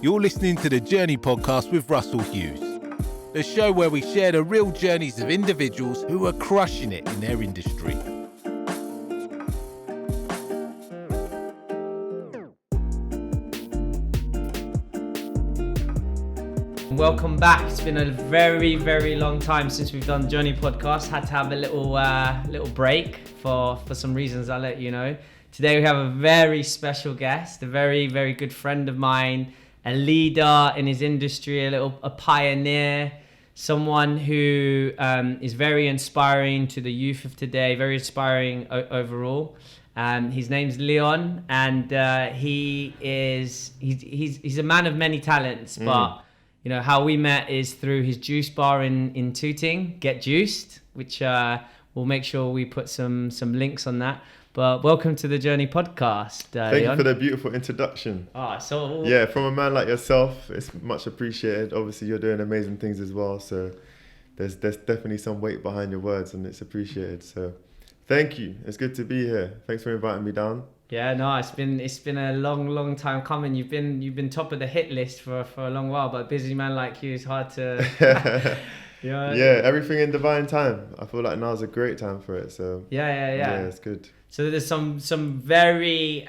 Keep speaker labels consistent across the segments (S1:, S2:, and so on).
S1: You're listening to the Journey Podcast with Russell Hughes, the show where we share the real journeys of individuals who are crushing it in their industry.
S2: Welcome back. It's been a very, very long time since we've done the Journey Podcast. Had to have a little break for some reasons I'll let you know. Today we have a very special guest, a very, very good friend of mine, a leader in his industry, a pioneer, someone who is very inspiring to the youth of today, very inspiring overall. His name's Leon, and he's a man of many talents, but you know, how we met is through his juice bar in Tooting, Get Juiced, which we'll make sure we put some links on that. But welcome to the Journey Podcast,
S3: Thank
S2: Leon.
S3: you for the beautiful introduction.
S2: So
S3: yeah, from a man like yourself, it's much appreciated. Obviously, you're doing amazing things as well, so there's definitely some weight behind your words, and it's appreciated. So thank you. It's good to be here. Thanks for inviting me down.
S2: Yeah, no, it's been a long time coming. You've been top of the hit list for a long while, but a busy man like you is hard to.
S3: Yeah, everything in divine time. I feel like now's a great time for it. So yeah, it's good.
S2: So there's some very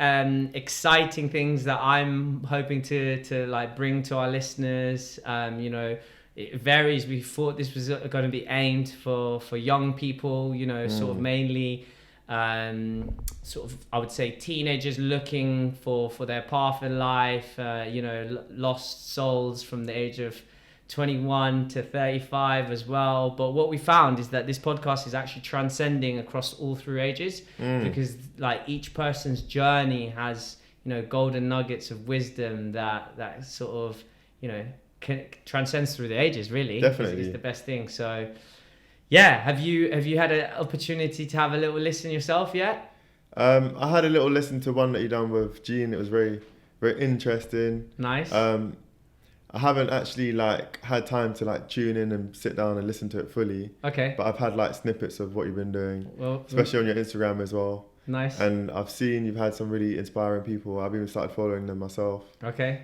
S2: exciting things that I'm hoping to like bring to our listeners. You know, it varies. We thought this was going to be aimed for young people. You know, sort of mainly. Sort of, I would say, teenagers looking for their path in life, you know, lost souls from the age of 21 to 35 as well. But what we found is that this podcast is actually transcending across all through ages, because like each person's journey has, you know, golden nuggets of wisdom that sort of, you know, transcends through the ages, really.
S3: Definitely.
S2: Is the best thing. So yeah, have you had an opportunity to have a little listen yourself yet?
S3: I had a little listen to one that you done with Gene. It was very, very interesting.
S2: Nice.
S3: I haven't actually like had time to like tune in and sit down and listen to it fully.
S2: Okay.
S3: But I've had like snippets of what you've been doing,
S2: Well,
S3: especially on your Instagram as well.
S2: Nice.
S3: And I've seen you've had some really inspiring people. I've even started following them myself.
S2: Okay.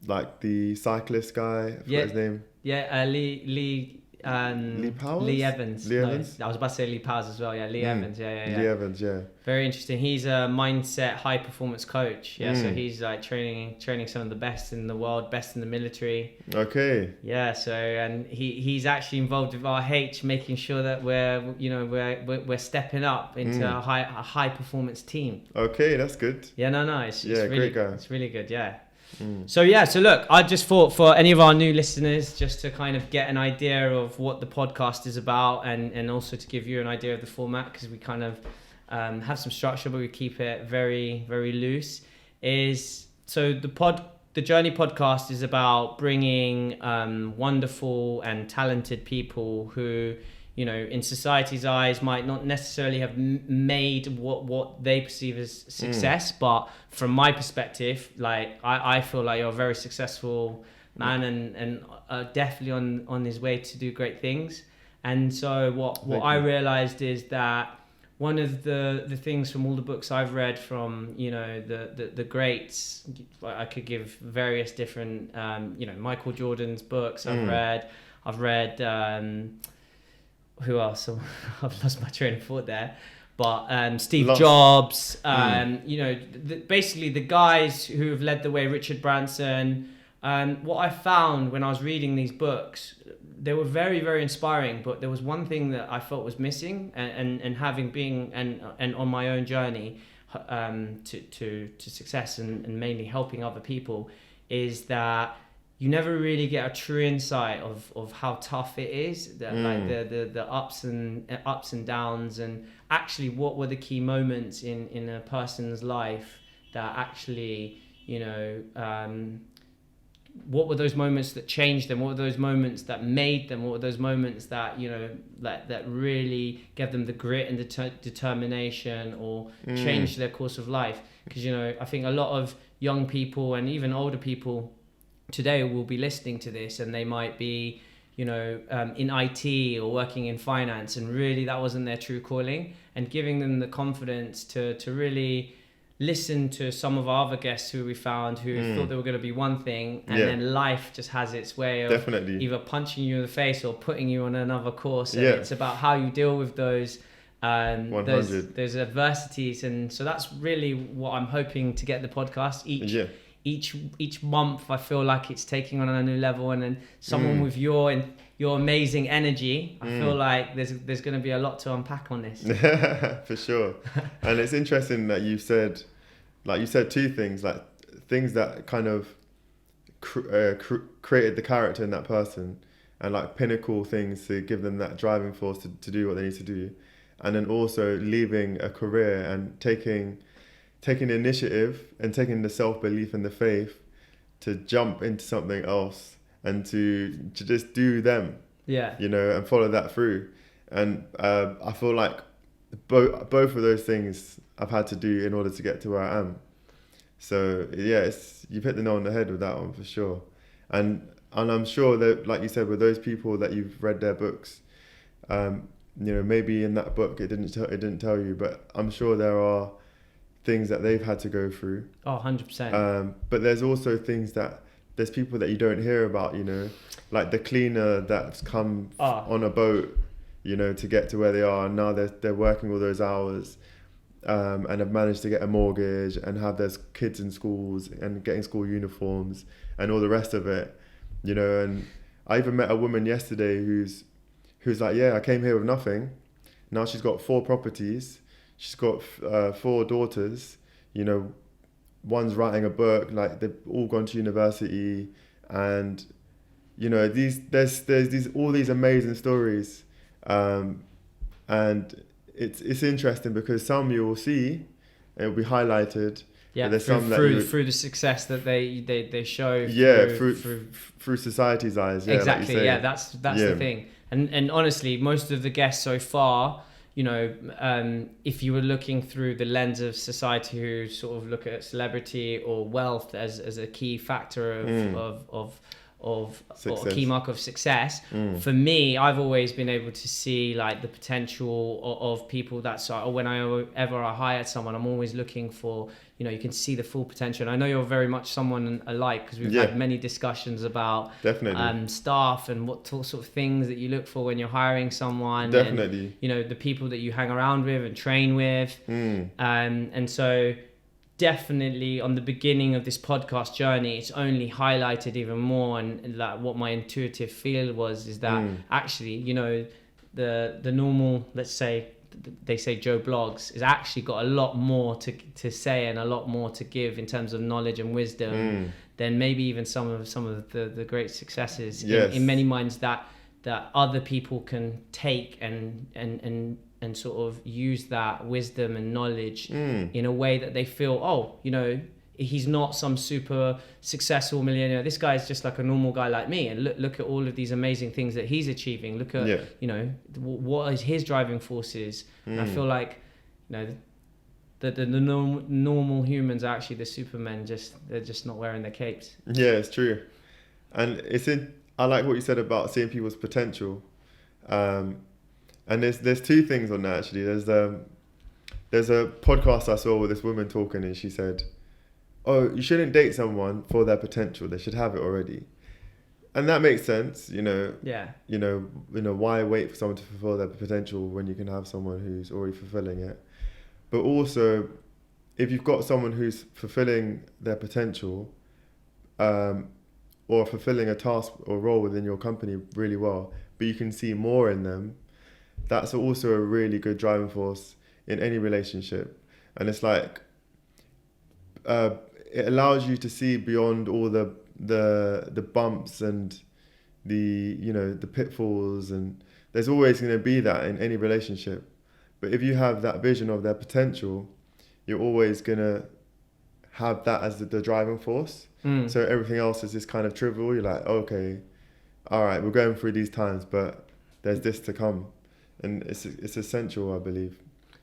S3: Like the cyclist guy, I forgot his name.
S2: Yeah, Lee
S3: Powers?
S2: Lee Evans.
S3: Lee Evans?
S2: No, I was about to say Lee Powers as well. Yeah, Lee Evans. Yeah.
S3: Lee Evans, yeah.
S2: Very interesting. He's a mindset high performance coach. Yeah, so he's like training some of the best in the world, best in the military.
S3: Okay.
S2: Yeah, so and he's actually involved with RH, making sure that we're stepping up into a high performance team.
S3: Okay, that's good.
S2: Yeah, it's really,
S3: great guy.
S2: It's really good. Yeah. So look, I just thought for any of our new listeners, just to kind of get an idea of what the podcast is about, and also to give you an idea of the format, because we kind of have some structure, but we keep it very, very loose. The Journey Podcast is about bringing wonderful and talented people who, you know, in society's eyes might not necessarily have made what they perceive as success, but from my perspective, like I feel like you're a very successful man and definitely on his way to do great things. And so what I realized is that one of the things from all the books I've read from, you know, the greats, I could give various different, you know, Michael Jordan's books I've read, who else? I've lost my train of thought there. But Steve Jobs, you know, basically the guys who have led the way, Richard Branson. What I found when I was reading these books, they were very, very inspiring. But there was one thing that I felt was missing, and having been and on my own journey to success and mainly helping other people, is that you never really get a true insight of how tough it is, that like the ups and downs, and actually what were the key moments in a person's life that actually, you know, what were those moments that changed them? What were those moments that made them? What were those moments that, you know, that really gave them the grit and determination, or changed their course of life? Because, you know, I think a lot of young people and even older people today will be listening to this, and they might be, you know, in IT or working in finance, and really that wasn't their true calling, and giving them the confidence to really listened to some of our other guests who we found who thought they were going to be one thing, and then life just has its way of either punching you in the face or putting you on another course. And it's about how you deal with those those adversities. And so that's really what I'm hoping to get the podcast each month. I feel like it's taking on a new level, and then someone with your amazing energy, I feel like there's going to be a lot to unpack on this.
S3: For sure. And it's interesting that you said two things, like things that kind of created the character in that person, and like pinnacle things to give them that driving force to do what they need to do, and then also leaving a career and taking the initiative and taking the self-belief and the faith to jump into something else and to just do them, and follow that through. And I feel like both of those things I've had to do in order to get to where I am. So you've hit the nail on the head with that one for sure. And I'm sure that, like you said, with those people that you've read their books, maybe in that book it didn't tell you, but I'm sure there are things that they've had to go through.
S2: 100%.
S3: But there's also things that there's people that you don't hear about, like the cleaner that's come on a boat, to get to where they are, and now they're working all those hours, and have managed to get a mortgage and have their kids in schools and getting school uniforms and all the rest of it, and I even met a woman yesterday who's like, I came here with nothing. Now she's got 4 properties. She's got 4 daughters, one's writing a book, like they've all gone to university, and there's all these amazing stories, and it's interesting because some you will see, it will be highlighted.
S2: Yeah,
S3: there's
S2: through the success that they show.
S3: Through society's eyes. Yeah,
S2: exactly.
S3: Like
S2: that's the thing. And honestly, most of the guests so far, if you were looking through the lens of society who sort of look at celebrity or wealth as a key factor of or key mark of success, for me, I've always been able to see like the potential of people whenever I hire someone, I'm always looking for, you can see the full potential. And I know you're very much someone alike, because we've had many discussions about staff and what sort of things that you look for when you're hiring someone.
S3: Definitely.
S2: And, the people that you hang around with and train with. And so definitely on the beginning of this podcast journey, it's only highlighted even more. And like what my intuitive feel is that actually, the normal, let's say, they say Joe Blogs, is actually got a lot more to say and a lot more to give in terms of knowledge and wisdom than maybe even some of the great successes in many minds that other people can take and sort of use that wisdom and knowledge in a way that they feel, he's not some super successful millionaire. This guy is just like a normal guy like me. And look at all of these amazing things that he's achieving. Look at, what is his driving forces. And I feel like, the normal humans are actually the supermen. They're just not wearing their capes. Yeah,
S3: it's true. And I like what you said about seeing people's potential. And there's 2 things on that actually. There's a podcast I saw with this woman talking, and she said, you shouldn't date someone for their potential. They should have it already. And that makes sense, why wait for someone to fulfill their potential when you can have someone who's already fulfilling it? But also, if you've got someone who's fulfilling their potential, or fulfilling a task or role within your company really well, but you can see more in them, that's also a really good driving force in any relationship. And it's like, it allows you to see beyond all the bumps and the pitfalls, and there's always going to be that in any relationship. But if you have that vision of their potential, you're always going to have that as the driving force. So everything else is just kind of trivial. You're like, okay, all right, we're going through these times, but there's this to come, and it's essential, I believe.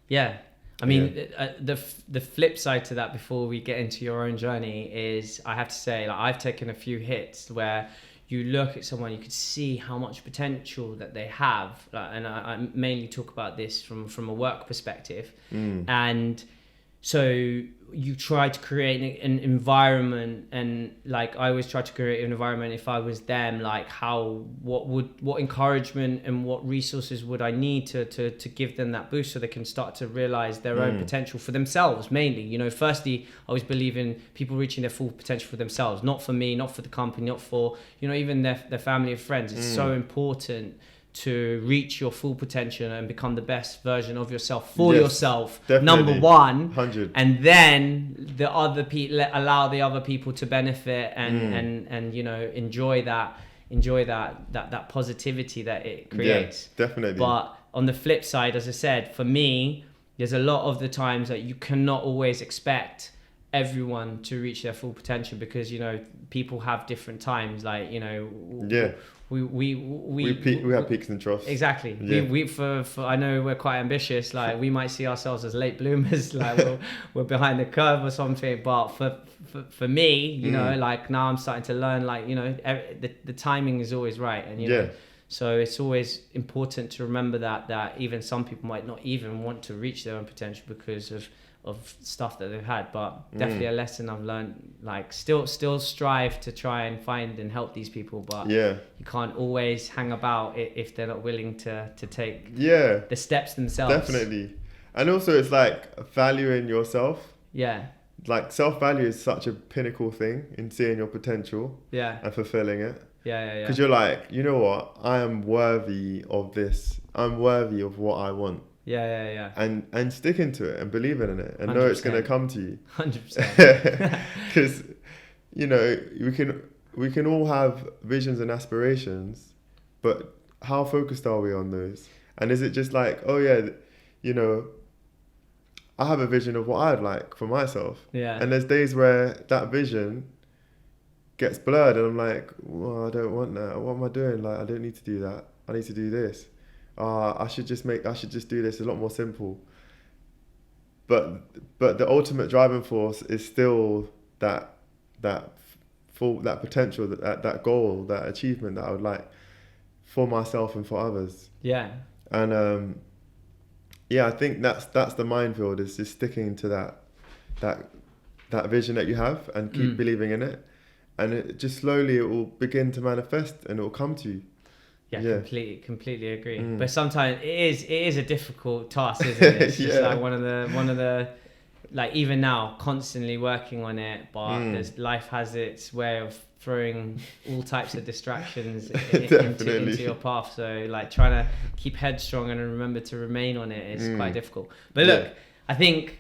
S2: Yeah. I mean, the flip side to that, before we get into your own journey, is I have to say, like, I've taken a few hits where you look at someone, you could see how much potential that they have, and I mainly talk about this from a work perspective. And so you try to create an environment, and like I always try to create an environment if I was them, like what encouragement and what resources would I need to give them that boost so they can start to realize their own potential for themselves mainly. You know, firstly, I always believe in people reaching their full potential for themselves, not for me, not for the company, not for, you know, even their family or friends. It's so important to reach your full potential and become the best version of yourself for yourself.
S3: Definitely.
S2: Number one,
S3: 100.
S2: and then the other people, allow the other people to benefit and you know, enjoy that positivity that it creates.
S3: Yeah, definitely.
S2: But on the flip side, as I said, for me, there's a lot of the times that you cannot always expect everyone to reach their full potential, because, you know, people have different times, like, you know, we
S3: have peaks and troughs.
S2: Exactly.
S3: Yeah.
S2: We for I know we're quite ambitious, like we might see ourselves as late bloomers, like we're behind the curve or something, but for me, you know, like now I'm starting to learn, like, you know, the timing is always right, and you know, so it's always important to remember that even some people might not even want to reach their own potential because of stuff that they've had. But definitely a lesson I've learned, like still strive to try and find and help these people, but you can't always hang about if they're not willing to take the steps themselves.
S3: Definitely. And also it's like valuing yourself. Like self-value is such a pinnacle thing in seeing your potential and fulfilling it. Because you're like, you know what, I am worthy of this, I'm worthy of what I want. And sticking to it and believing in it and 100%. Know it's going to come to you.
S2: 100%.
S3: Because, you know, we can all have visions and aspirations, but how focused are we on those? And is it just like, oh yeah, you know, I have a vision of what I'd like for myself. And there's days where that vision gets blurred and I'm like, well, I don't want that. What am I doing? Like, I don't need to do that. I need to do this. I should just do this a lot more simple. But the ultimate driving force is still that potential, that goal, that achievement that I would like for myself and for others. And I think that's the minefield, is just sticking to that vision that you have and keep believing in it, and it just slowly it will begin to manifest and it will come to you.
S2: Completely agree. But sometimes it is a difficult task, isn't it? It's just like one of the like, even now, constantly working on it, but life has its way of throwing all types of distractions into your path. So like trying to keep headstrong and remember to remain on it is quite difficult. But look, I think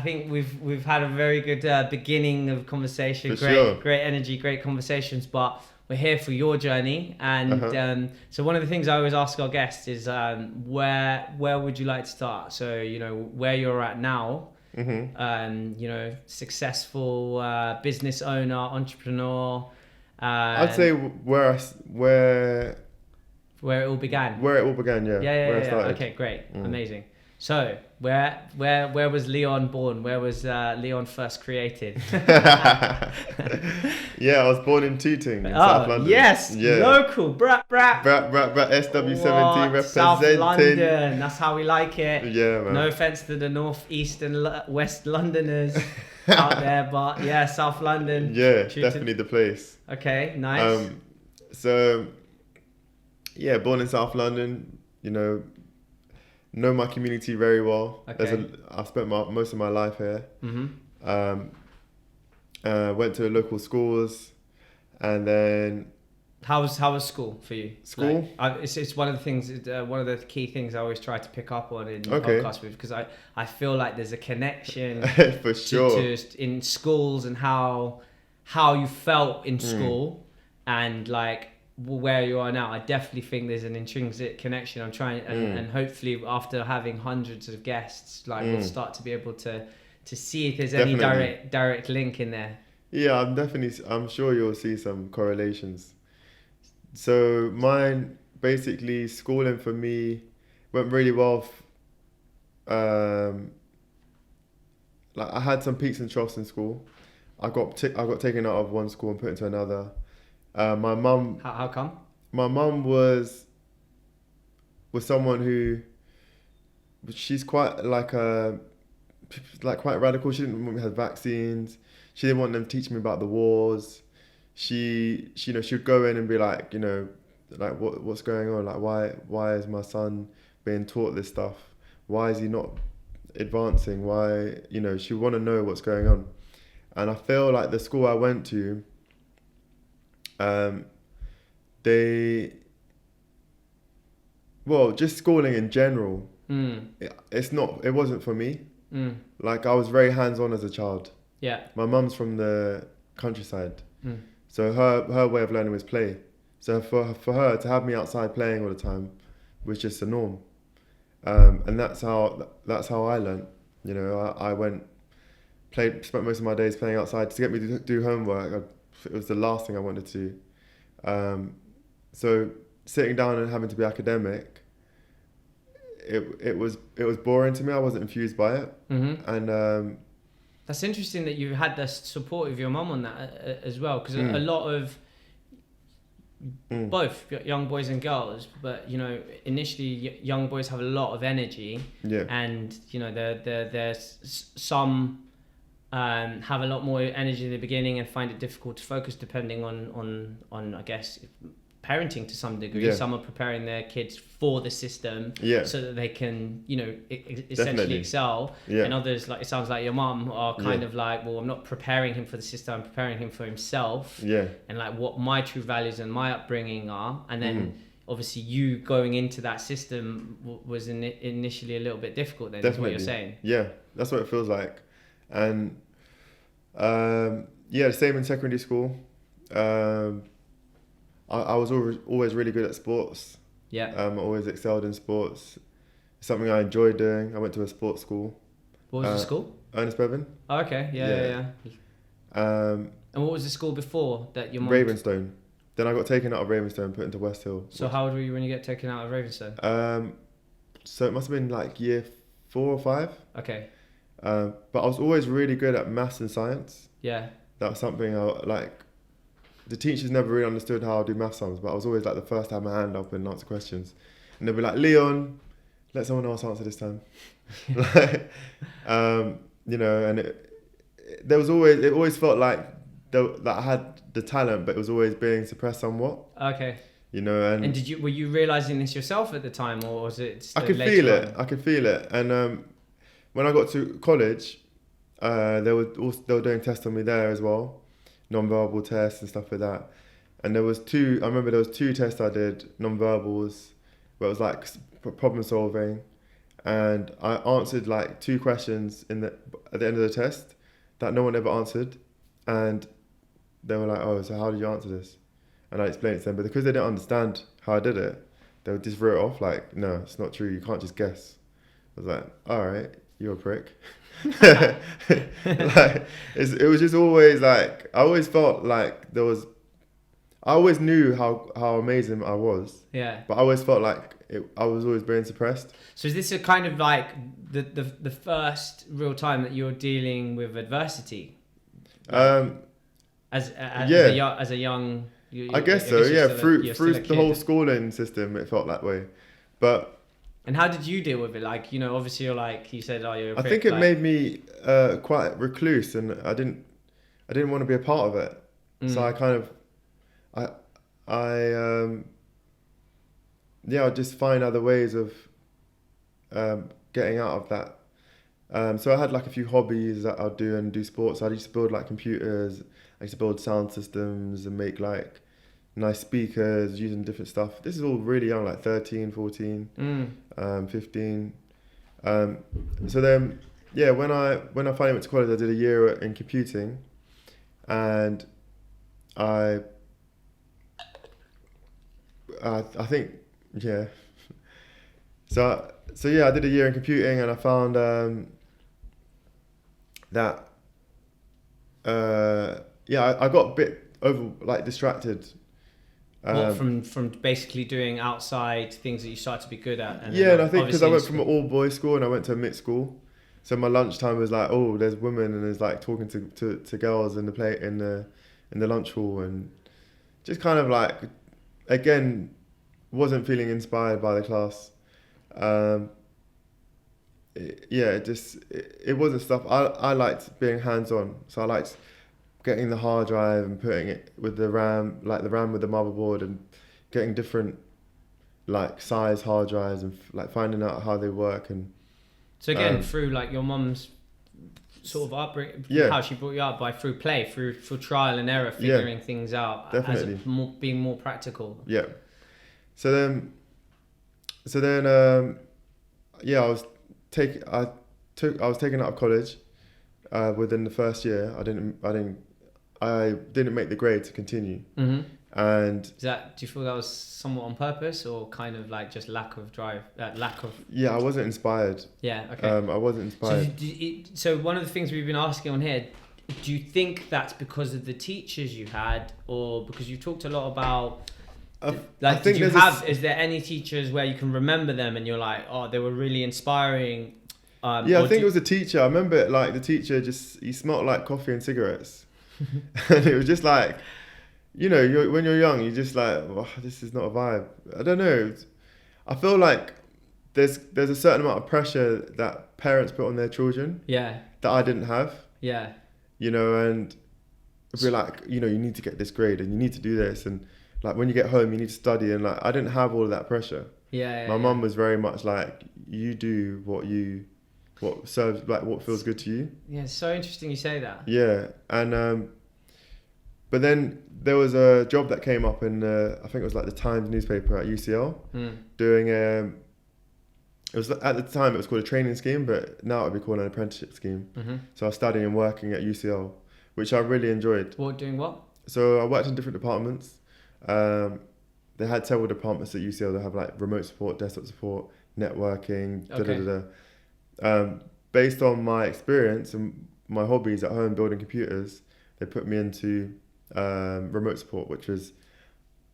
S2: we've had a very good beginning of conversation. Great energy, great conversations, but we're here for your journey, and so one of the things I always ask our guests is where would you like to start? So, you know, where you're at now, you know, successful business owner, entrepreneur.
S3: I'd say where
S2: it all began.
S3: Where it all began, where I started.
S2: Okay, great, amazing. So where was Leon born? Where was Leon first created?
S3: I was born in Tooting, in South London.
S2: Yes, local, brat.
S3: SW17 representing.
S2: South London, that's how we like it.
S3: Yeah, man.
S2: No offense to the North, East and West Londoners out there, but yeah, South London.
S3: Yeah, definitely the place.
S2: Okay, nice.
S3: So, born in South London, you know my community very well.
S2: Okay.
S3: I've spent most of my life here. Went to local schools, and then.
S2: How was school for you?
S3: School?
S2: Like, it's one of the things. One of the key things I always try to pick up on in podcasts with, because I feel like there's a connection
S3: for sure
S2: to in schools and how you felt in school and like where you are now. I definitely think there's an intrinsic connection. I'm trying and hopefully after having hundreds of guests, like we'll start to be able to see if there's any direct link in there.
S3: I'm sure you'll see some correlations. So mine, basically, schooling for me went really well. Like I had some peaks and troughs in school. I got taken out of one school and put into another. My mum.
S2: How come?
S3: My mum was someone who. She's quite like a like quite radical. She didn't want me to have vaccines. She didn't want them teaching me about the wars. She would go in and be like, like what's going on? Like why is my son being taught this stuff? Why is he not advancing? Why, she want to know what's going on. And I feel like the school I went to, just schooling in general, it wasn't for me. Like I was very hands-on as a child.
S2: Yeah.
S3: My mum's from the countryside, so her way of learning was play. So for her to have me outside playing all the time was just the norm, and that's how I learnt. I spent most of my days playing outside. To get me to do homework, it was the last thing I wanted to do. So sitting down and having to be academic, it was boring to me. I wasn't infused by it, and
S2: that's interesting that you had the support of your mum on that as well, because a lot of both young boys and girls, but initially young boys have a lot of energy, and there's some have a lot more energy in the beginning and find it difficult to focus, depending on I guess parenting to some degree. Some are preparing their kids for the system so that they can essentially
S3: Definitely.
S2: excel, and others, like it sounds like your mum, are kind of like, well, I'm not preparing him for the system, I'm preparing him for himself, and like what my true values and my upbringing are. And then obviously you going into that system was initially a little bit difficult then.
S3: Definitely.
S2: Is what you're saying.
S3: Yeah, that's what it feels like. And the same in secondary school. I was always really good at sports. I always excelled in sports. It's something I enjoyed doing. I went to a sports school.
S2: What was the school?
S3: Ernest Bevan.
S2: Oh, okay. Yeah. And what was the school before that your mum?
S3: Ravenstone. Then I got taken out of Ravenstone, put into West Hill.
S2: So how old were you when you get taken out of Ravenstone?
S3: So it must have been like year 4 or 5.
S2: Okay.
S3: But I was always really good at maths and science.
S2: Yeah.
S3: That was something the teachers never really understood how I do math sums, but I was always like the first to have my hand up and answer questions. And they'd be like, Leon, let someone else answer this time. And it always felt like that I had the talent, but it was always being suppressed somewhat.
S2: Okay.
S3: And
S2: were you realizing this yourself at the time, or was it?
S3: I could feel it. And when I got to college, they were doing tests on me there as well. Non-verbal tests and stuff like that, and I remember there was 2 tests I did, non-verbals, where it was like problem solving, and I answered like 2 questions at the end of the test that no one ever answered, and they were like, oh, so how did you answer this? And I explained it to them, but because they didn't understand how I did it, they would just wrote it off like, no, it's not true, you can't just guess. I was like, all right, you're a prick. It was just always like, I always felt like I always knew how amazing I was, but I always felt like I was always being suppressed.
S2: So is this a kind of like the first real time that you're dealing with adversity, as a young
S3: I guess so, yeah. Through the whole schooling system, it felt that way. But
S2: and how did you deal with it? Like, obviously you're like, you said, oh, you're a prick,
S3: I think it made me quite recluse, and I didn't want to be a part of it. So I kind of, I'd just find other ways of getting out of that. So I had like a few hobbies that I'd do sports. I used to build like computers. I used to build sound systems and make like nice speakers using different stuff. This is all really young, like 13, 14, 15. So then, when I finally went to college, I did a year in computing, and I think, So I did a year in computing, and I found that I got a bit distracted.
S2: From basically doing outside things that you started to be good at. And
S3: and I think because I went from an all boys school and I went to a mixed school, so my lunchtime was like, oh, there's women, and there's like talking to girls in the lunch hall, and just kind of like, again, wasn't feeling inspired by the class. it wasn't stuff. I liked being hands-on, so I liked getting the hard drive and putting it with the RAM, like the RAM with the motherboard, and getting different like size hard drives and like finding out how they work. And
S2: so again, through like your mum's sort of upbringing, how she brought you up, through play, through trial and error, figuring things out,
S3: definitely.
S2: Being more practical.
S3: Yeah. So then, I was taken out of college. Within the first year, I didn't make the grade to continue.
S2: Mm-hmm.
S3: And
S2: do you feel that was somewhat on purpose, or kind of like just lack of drive, lack of?
S3: Yeah, I wasn't inspired.
S2: Yeah. Okay.
S3: I wasn't inspired.
S2: So one of the things we've been asking on here, do you think that's because of the teachers you had, or because you talked a lot about? Is there any teachers where you can remember them and you're like, oh, they were really inspiring?
S3: I think it was a teacher. I remember like the teacher he smelled like coffee and cigarettes. And it was just like, when you're young, you're just like, oh, this is not a vibe. I don't know. I feel like there's a certain amount of pressure that parents put on their children.
S2: Yeah.
S3: That I didn't have.
S2: Yeah.
S3: And we're like, you need to get this grade and you need to do this, and like when you get home you need to study, and like I didn't have all of that pressure. My mum was very much like, you do what serves, like what feels good to you.
S2: Yeah, it's so interesting you say that.
S3: Yeah, and but then there was a job that came up in I think it was like the Times newspaper at UCL, doing it was at the time it was called a training scheme, but now it would be called an apprenticeship scheme.
S2: Mm-hmm.
S3: So I was studying and working at UCL, which I really enjoyed.
S2: Doing what?
S3: So I worked in different departments. They had several departments at UCL. They have like remote support, desktop support, networking, based on my experience and my hobbies at home building computers, they put me into remote support, which was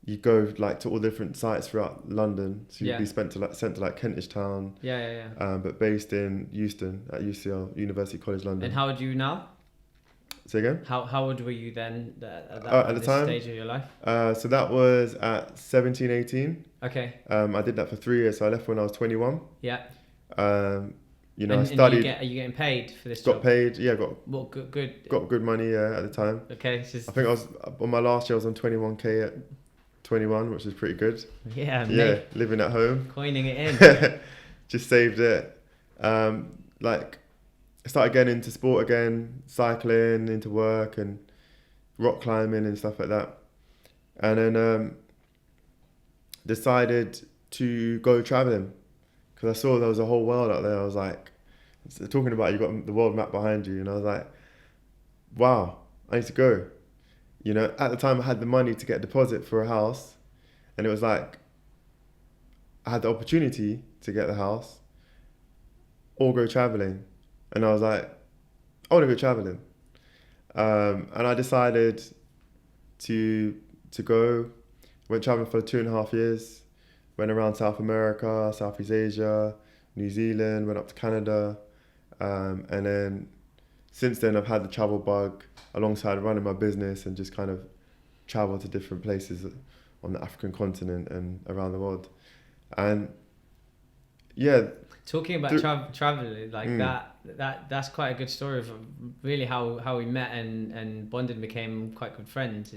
S3: you go like to all different sites throughout London. So you'd be sent to like Kentish Town. But based in Euston at UCL, University College London.
S2: And how old are you now?
S3: Say again?
S2: How old were you then at
S3: the time?
S2: Stage of your life?
S3: So that was at 17, 18.
S2: Okay.
S3: I did that for 3 years, so I left when I was 21.
S2: Yeah.
S3: I studied.
S2: Are you getting paid for this
S3: job?
S2: Got
S3: paid, yeah.
S2: Good.
S3: Got good money at the time.
S2: Okay.
S3: I think I was on my last year. I was on 21k at 21, which is pretty good.
S2: Yeah.
S3: Yeah, living at home.
S2: Coining it in.
S3: Just saved it. I started getting into sport again, cycling, into work and rock climbing and stuff like that. And then decided to go traveling because I saw there was a whole world out there. I was like, talking about, you got the world map behind you, and I was like, wow, I need to go. At the time I had the money to get a deposit for a house, and it was like, I had the opportunity to get the house or go traveling. And I was like, I want to go traveling. And I decided to go. Went traveling for 2.5 years. Went around South America, Southeast Asia, New Zealand, went up to Canada. And then since then I've had the travel bug alongside running my business, and just kind of travel to different places on the African continent and around the world. And yeah.
S2: Talking about traveling like that's quite a good story of really how we met and bonded and became quite good friends.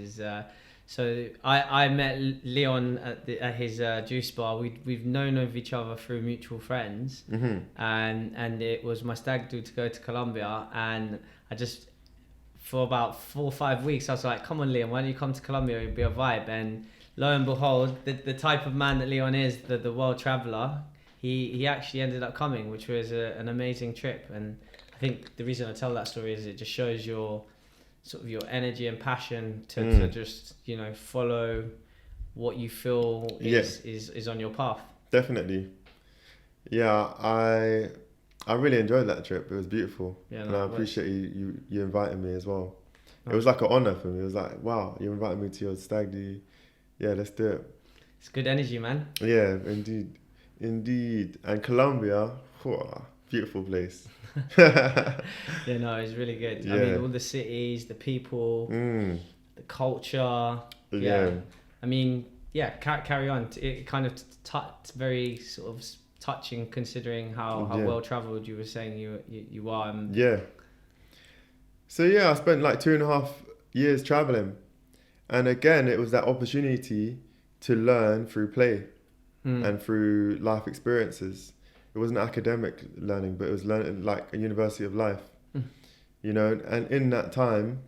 S2: So I met Leon at his juice bar. We've known of each other through mutual friends, and it was my stag do to go to Colombia, and I just for about 4 or 5 weeks I was like, come on Leon, why don't you come to Colombia? It'd be a vibe. And lo and behold, the type of man that Leon is, the world traveler. He actually ended up coming, which was an amazing trip. And I think the reason I tell that story is it just shows your sort of your energy and passion to just follow what you feel is on your path.
S3: Definitely. Yeah, I really enjoyed that trip. It was beautiful. Yeah, and I appreciate you inviting me as well. It was like an honor for me. It was like, wow, you invited me to your stag do. Yeah, let's do it.
S2: It's good energy, man.
S3: Yeah, indeed. And Colombia, beautiful place.
S2: Yeah, no, it's really good. Yeah. I mean, all the cities, the people, the culture. Yeah. I mean, yeah, carry on. It kind of very sort of touching considering how
S3: Yeah.
S2: well traveled you were saying you are.
S3: Yeah. So yeah, I spent like 2.5 years traveling, and again, it was that opportunity to learn through play and through life experiences. It wasn't academic learning, but it was learning like a university of life, you know. And in that time,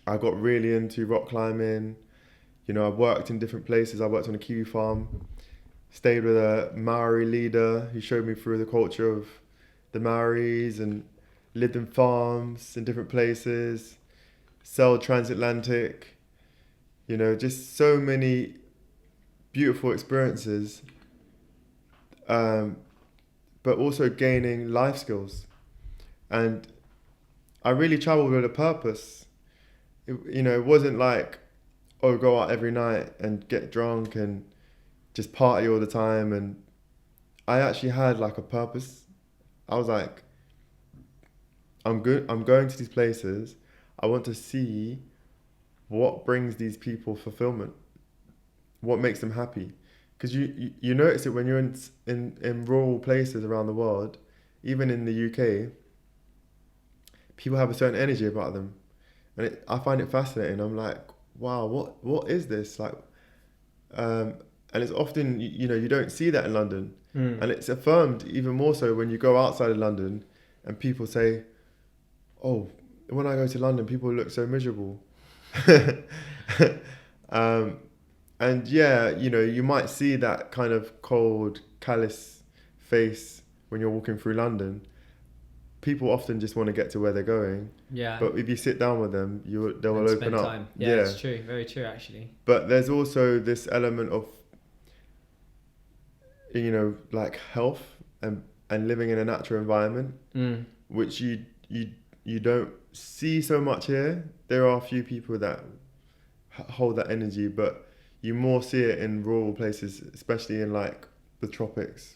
S3: I got really into rock climbing. You know, I worked in different places. I worked on a kiwi farm, stayed with a Maori leader who showed me through the culture of the Maoris, and lived in farms in different places, sailed transatlantic, you know, just so many beautiful experiences, but also gaining life skills. And I really traveled with a purpose. It wasn't like, oh, go out every night and get drunk and just party all the time. And I actually had like a purpose. I was like, I'm going to these places. I want to see what brings these people fulfillment, what makes them happy. Because you notice it when you're in rural places around the world, even in the UK, people have a certain energy about them. And I find it fascinating. I'm like, wow, what is this? Like, and it's often, you don't see that in London. And it's affirmed even more so when you go outside of London and people say, oh, when I go to London, people look so miserable. And yeah, you might see that kind of cold, callous face when you're walking through London. People often just want to get to where they're going.
S2: Yeah.
S3: But if you sit down with them, they will open up.
S2: Time. Yeah, it's true. Very true, actually.
S3: But there's also this element of, like health and living in a natural environment, which you don't see so much here. There are a few people that hold that energy, but you more see it in rural places, especially in like the tropics.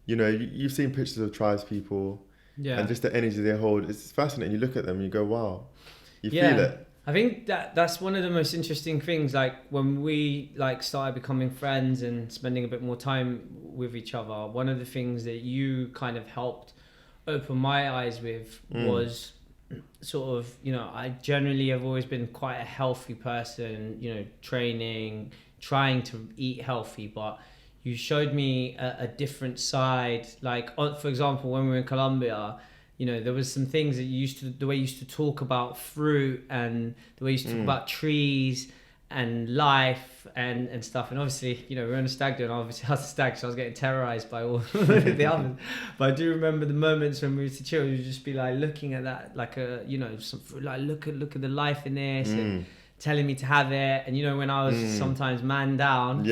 S3: You've seen pictures of tribes people, and just the energy they hold. It's fascinating. You look at them, and you go, "Wow!" You feel it.
S2: I think that's one of the most interesting things. Like when we started becoming friends and spending a bit more time with each other, one of the things that you kind of helped open my eyes with was sort of, I generally have always been quite a healthy person, training, trying to eat healthy, but you showed me a different side. Like, for example, when we were in Colombia, there was some things that the way you used to talk about fruit and the way you used to talk about trees and life and stuff. And obviously, we were on a stag do, and obviously I was a stag, so I was getting terrorized by all the others. But I do remember the moments when we used to chill, you'd just be like looking at that, like some fruit, like look at the life in this, and telling me to have it. And when I was sometimes man down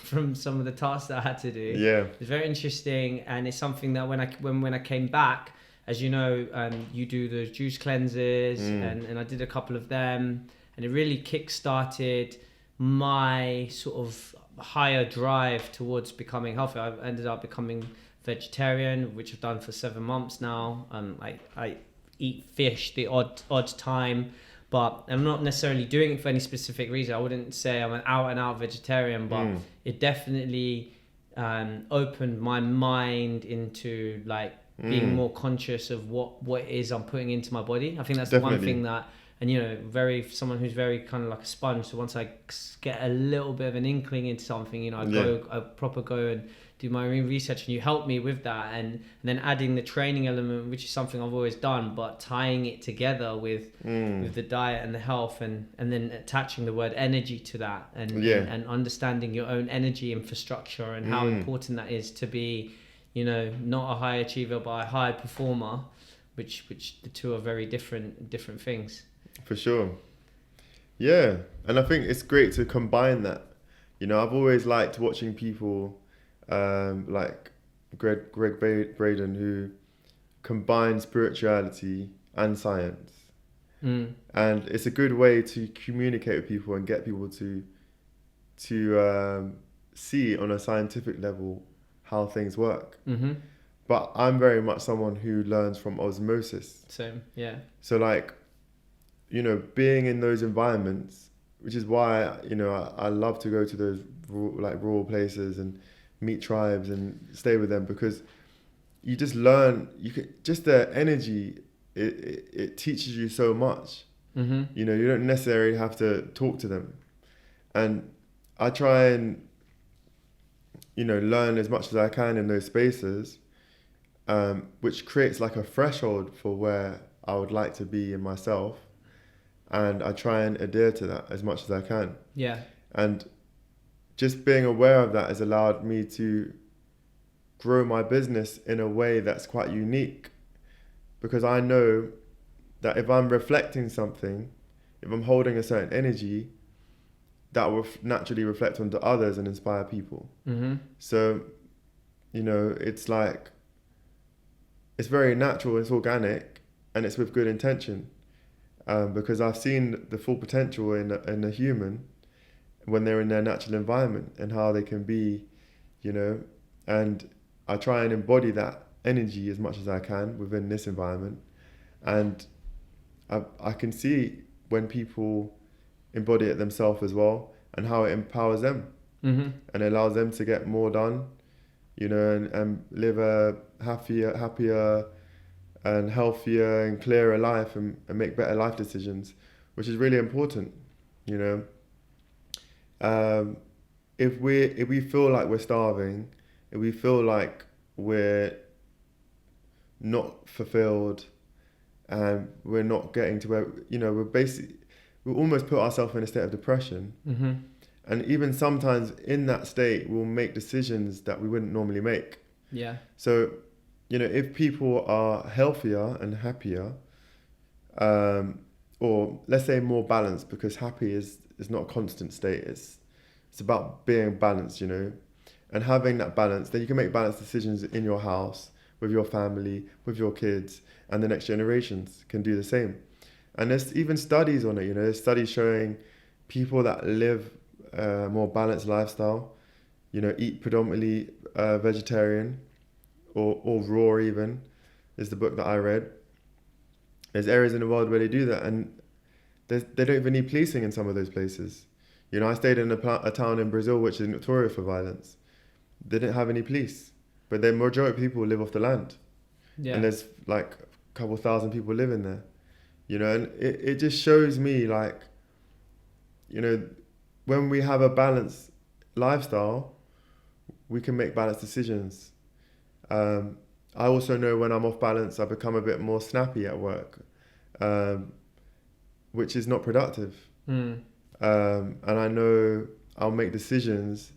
S2: from some of the tasks that I had to do, it was very interesting. And it's something that when I came back, as you know, you do those juice cleanses, and I did a couple of them, and it really kick-started my sort of higher drive towards becoming healthy. I ended up becoming vegetarian, which I've done for 7 months now. I eat fish the odd time, but I'm not necessarily doing it for any specific reason. I wouldn't say I'm an out-and-out vegetarian, but it definitely opened my mind into being more conscious of what it is I'm putting into my body. I think that's the one thing that, and someone who's very kind of like a sponge. So once I get a little bit of an inkling into something, I go and do my own research, and you help me with that, and then adding the training element, which is something I've always done, but tying it together with the diet and the health, and then attaching the word energy to that, and understanding your own energy infrastructure and how important that is to be, not a high achiever but a high performer, which the two are very different things.
S3: For sure. Yeah, and I think it's great to combine that. I've always liked watching people like Greg Braden, who combine spirituality and science. And it's a good way to communicate with people and get people to see on a scientific level how things work. But I'm very much someone who learns from osmosis.
S2: Same, yeah.
S3: So being in those environments which is why, you know, I love to go to those rural places and meet tribes and stay with them, because you just learn, just their energy, it teaches you so much.
S2: Mm-hmm.
S3: You know, you don't necessarily have to talk to them. And I try and, you know, learn as much as I can in those spaces, which creates like a threshold for where I would like to be in myself. And I try and adhere to that as much as I can.
S2: Yeah.
S3: And just being aware of that has allowed me to grow my business in a way that's quite unique, because I know that if I'm reflecting something, if I'm holding a certain energy, that will naturally reflect onto others and inspire people.
S2: Mm-hmm.
S3: So, you know, it's like, it's very natural, it's organic, and it's with good intention. Because I've seen the full potential in a human when they're in their natural environment and how they can be, you know, and I try and embody that energy as much as I can within this environment. And I can see when people embody it themselves as well, and how it empowers them.
S2: Mm-hmm.
S3: And allows them to get more done, you know, and live a happier and healthier and clearer life, and make better life decisions, which is really important, you know. If we feel like we're starving, if we feel like we're not fulfilled, and we're not getting to where, you know, we almost put ourselves in a state of depression.
S2: Mm-hmm.
S3: And even sometimes in that state, we'll make decisions that we wouldn't normally make.
S2: Yeah.
S3: So, you know, if people are healthier and happier, or let's say more balanced, because happy is not a constant state. It's about being balanced, you know, and having that balance. Then you can make balanced decisions in your house, with your family, with your kids, and the next generations can do the same. And there's even studies on it, you know, there's studies showing people that live a more balanced lifestyle, you know, eat predominantly vegetarian or raw even, is the book that I read. There's areas in the world where they do that, and they don't even need policing in some of those places. You know, I stayed in a town in Brazil which is notorious for violence. They didn't have any police, but the majority of people live off the land.
S2: Yeah.
S3: And there's like a couple thousand people living there. You know, and it just shows me, like, you know, when we have a balanced lifestyle, we can make balanced decisions. I also know when I'm off balance, I become a bit more snappy at work, which is not productive.
S2: Mm.
S3: And I know I'll make decisions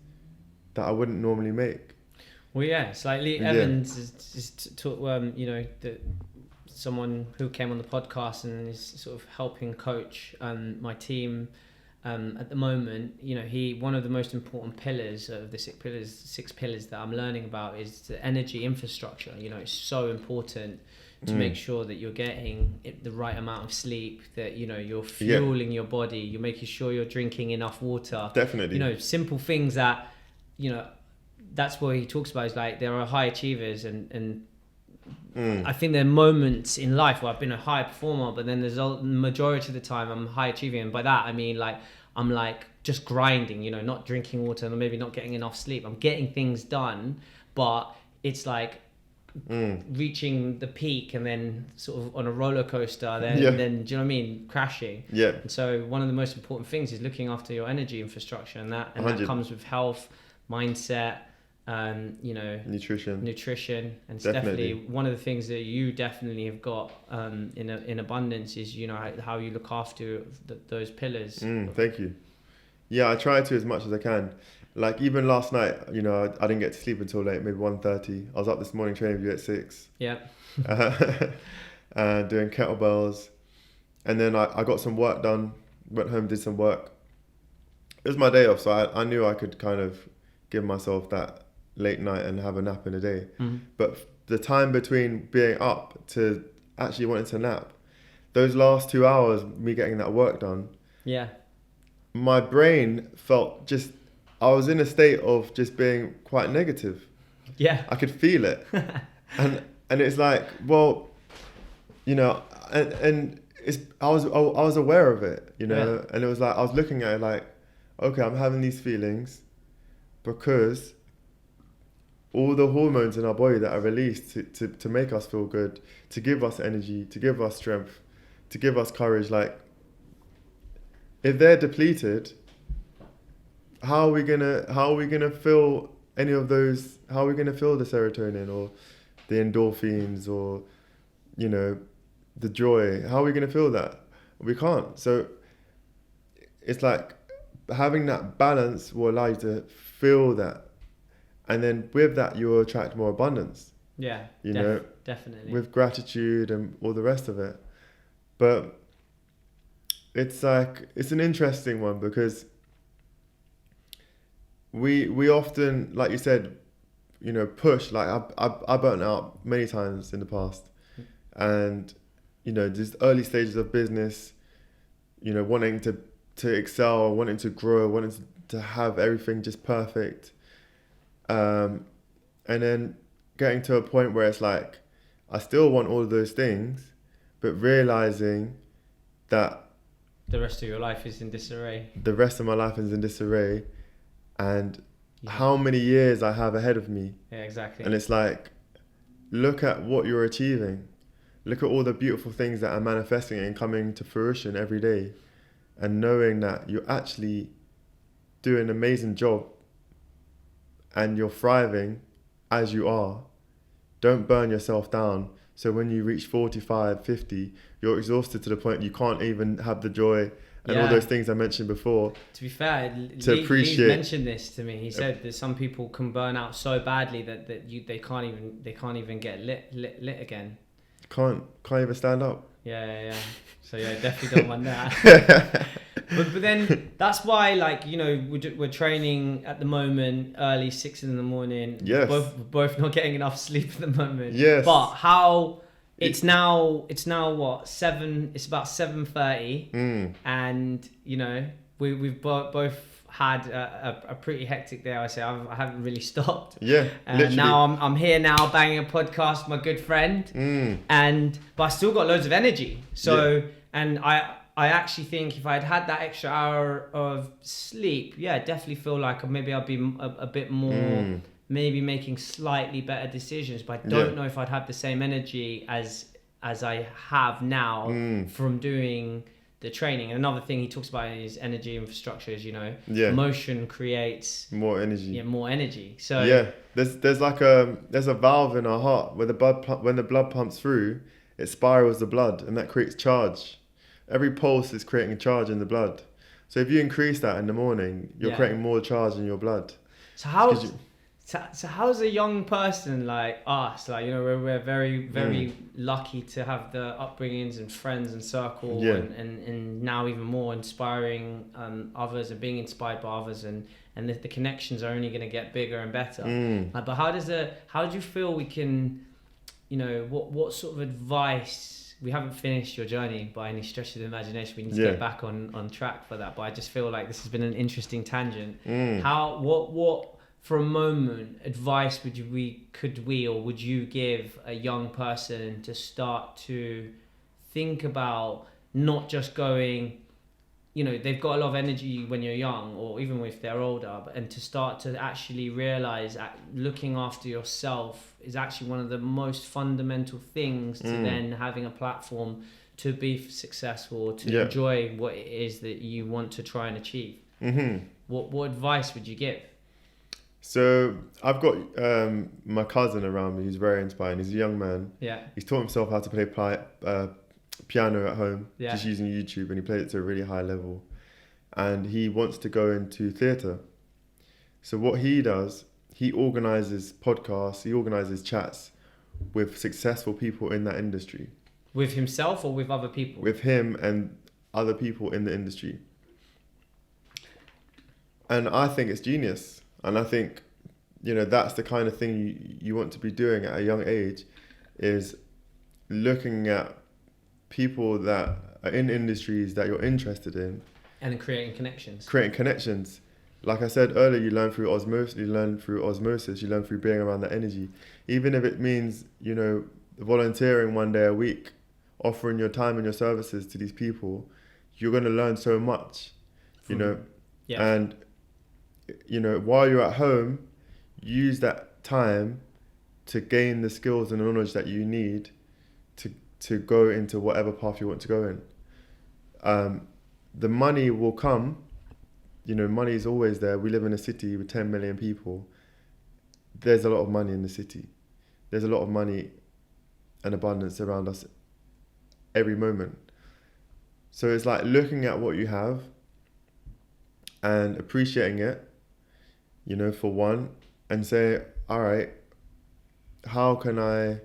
S3: that I wouldn't normally make.
S2: Well, yeah, it's like Lee Evans is you know, someone who came on the podcast and is sort of helping coach my team at the moment. You know, one of the most important pillars of the six pillars that I'm learning about is the energy infrastructure. You know, it's so important to make sure that you're getting the right amount of sleep, that, you know, you're fueling your body, you're making sure you're drinking enough water.
S3: Definitely.
S2: You know, simple things that, you know, that's what he talks about, is like there are high achievers and I think there are moments in life where I've been a high performer, but then there's the majority of the time I'm high achieving, and by that I mean like I'm like just grinding, you know, not drinking water and maybe not getting enough sleep. I'm getting things done, but it's like reaching the peak and then sort of on a roller coaster, then do you know what I mean, crashing.
S3: Yeah.
S2: And so one of the most important things is looking after your energy infrastructure, and that comes with health, mindset, you know, nutrition, and it's definitely one of the things that you definitely have got in abundance is, you know, how you look after those pillars.
S3: Thank you. Yeah, I try to as much as I can. Like even last night, you know, I didn't get to sleep until late, maybe 1:30. I was up this morning training with you at 6.
S2: Yeah.
S3: Doing kettlebells, and then I got some work done. Went home, did some work. It was my day off, so I knew I could kind of give myself that late night and have a nap in a day. But the time between being up to actually wanting to nap, those last 2 hours, me getting that work done, my brain felt just, I was in a state of just being quite negative.
S2: Yeah.
S3: I could feel it. and it's like, well, you know, and I was aware of it, you know, and it was like I was looking at it like, okay, I'm having these feelings because all the hormones in our body that are released to make us feel good, to give us energy, to give us strength, to give us courage, like if they're depleted, how are we gonna feel any of those? How are we gonna feel the serotonin or the endorphins or, you know, the joy? How are we gonna feel that? We can't. So it's like having that balance will allow you to feel that, and then with that you will attract more abundance.
S2: Yeah,
S3: you know,
S2: definitely
S3: with gratitude and all the rest of it. But it's like it's an interesting one because we often, like you said, you know, push. Like I burnt out many times in the past, and you know, just early stages of business, you know, wanting to excel, wanting to grow, wanting to have everything just perfect, and then getting to a point where it's like I still want all of those things, but realizing that
S2: the rest of your life is in disarray.
S3: The rest of my life is in disarray, and how many years I have ahead of me.
S2: Yeah, exactly.
S3: And it's like, look at what you're achieving. Look at all the beautiful things that are manifesting and coming to fruition every day, and knowing that you're actually doing an amazing job and you're thriving as you are. Don't burn yourself down. So when you reach 45, 50, you're exhausted to the point you can't even have the joy and all those things I mentioned before.
S2: To be fair,
S3: Lee
S2: mentioned this to me. He said that some people can burn out so badly that they can't even get lit again.
S3: Can't even stand up.
S2: Yeah. So yeah, definitely don't want that. but then that's why, like, you know, we're training at the moment early 6 a.m.
S3: Yes.
S2: Both not getting enough sleep at the moment.
S3: Yes.
S2: But how it's now what 7? It's about 7:30, and you know we've both had a pretty hectic day. I say I haven't really stopped.
S3: Yeah.
S2: And now I'm here now banging a podcast with my good friend, but I still got loads of energy. So and I actually think if I'd had that extra hour of sleep, definitely feel like maybe I'd be a bit more, maybe making slightly better decisions. But I don't know if I'd have the same energy as I have now from doing the training. And another thing he talks about is energy infrastructure. Is, you know, motion creates
S3: more energy.
S2: Yeah, more energy. So
S3: there's like there's a valve in our heart where when the blood pumps through, it spirals the blood, and that creates charge. Every pulse is creating a charge in the blood. So if you increase that in the morning, you're creating more charge in your blood.
S2: So how's a young person like us, like, you know, we're very, very lucky to have the upbringings and friends and circle and now even more inspiring others and being inspired by others, and the connections are only going to get bigger and better. Like, but how do you feel we can, you know, what sort of advice? We haven't finished your journey by any stretch of the imagination. We need to get back on track for that. But I just feel like this has been an interesting tangent. What for a moment advice would you give a young person to start to think about not just going, you know, they've got a lot of energy when you're young or even if they're older, and to start to actually realize that looking after yourself is actually one of the most fundamental things to then having a platform to be successful, to enjoy what it is that you want to try and achieve. What advice would you give?
S3: So I've got my cousin around me who's very inspiring. He's a young man.
S2: Yeah.
S3: He's taught himself how to play piano at home, just using YouTube, and he plays it to a really high level. And he wants to go into theatre. So what he does, he organises podcasts, he organises chats with successful people in that industry.
S2: With himself or with other people?
S3: With him and other people in the industry. And I think it's genius. And I think, you know, that's the kind of thing you want to be doing at a young age, is looking at people that are in industries that you're interested in.
S2: And creating connections.
S3: Like I said earlier, you learn through osmosis, you learn through being around that energy. Even if it means, you know, volunteering one day a week offering your time and your services to these people, you're going to learn so much, you know.
S2: Yeah.
S3: And, you know, while you're at home, use that time to gain the skills and the knowledge that you need to go into whatever path you want to go in. The money will come. You know, money is always there. We live in a city with 10 million people. There's a lot of money in the city. There's a lot of money and abundance around us every moment. So it's like looking at what you have and appreciating it, you know, for one, and say, all right, how can I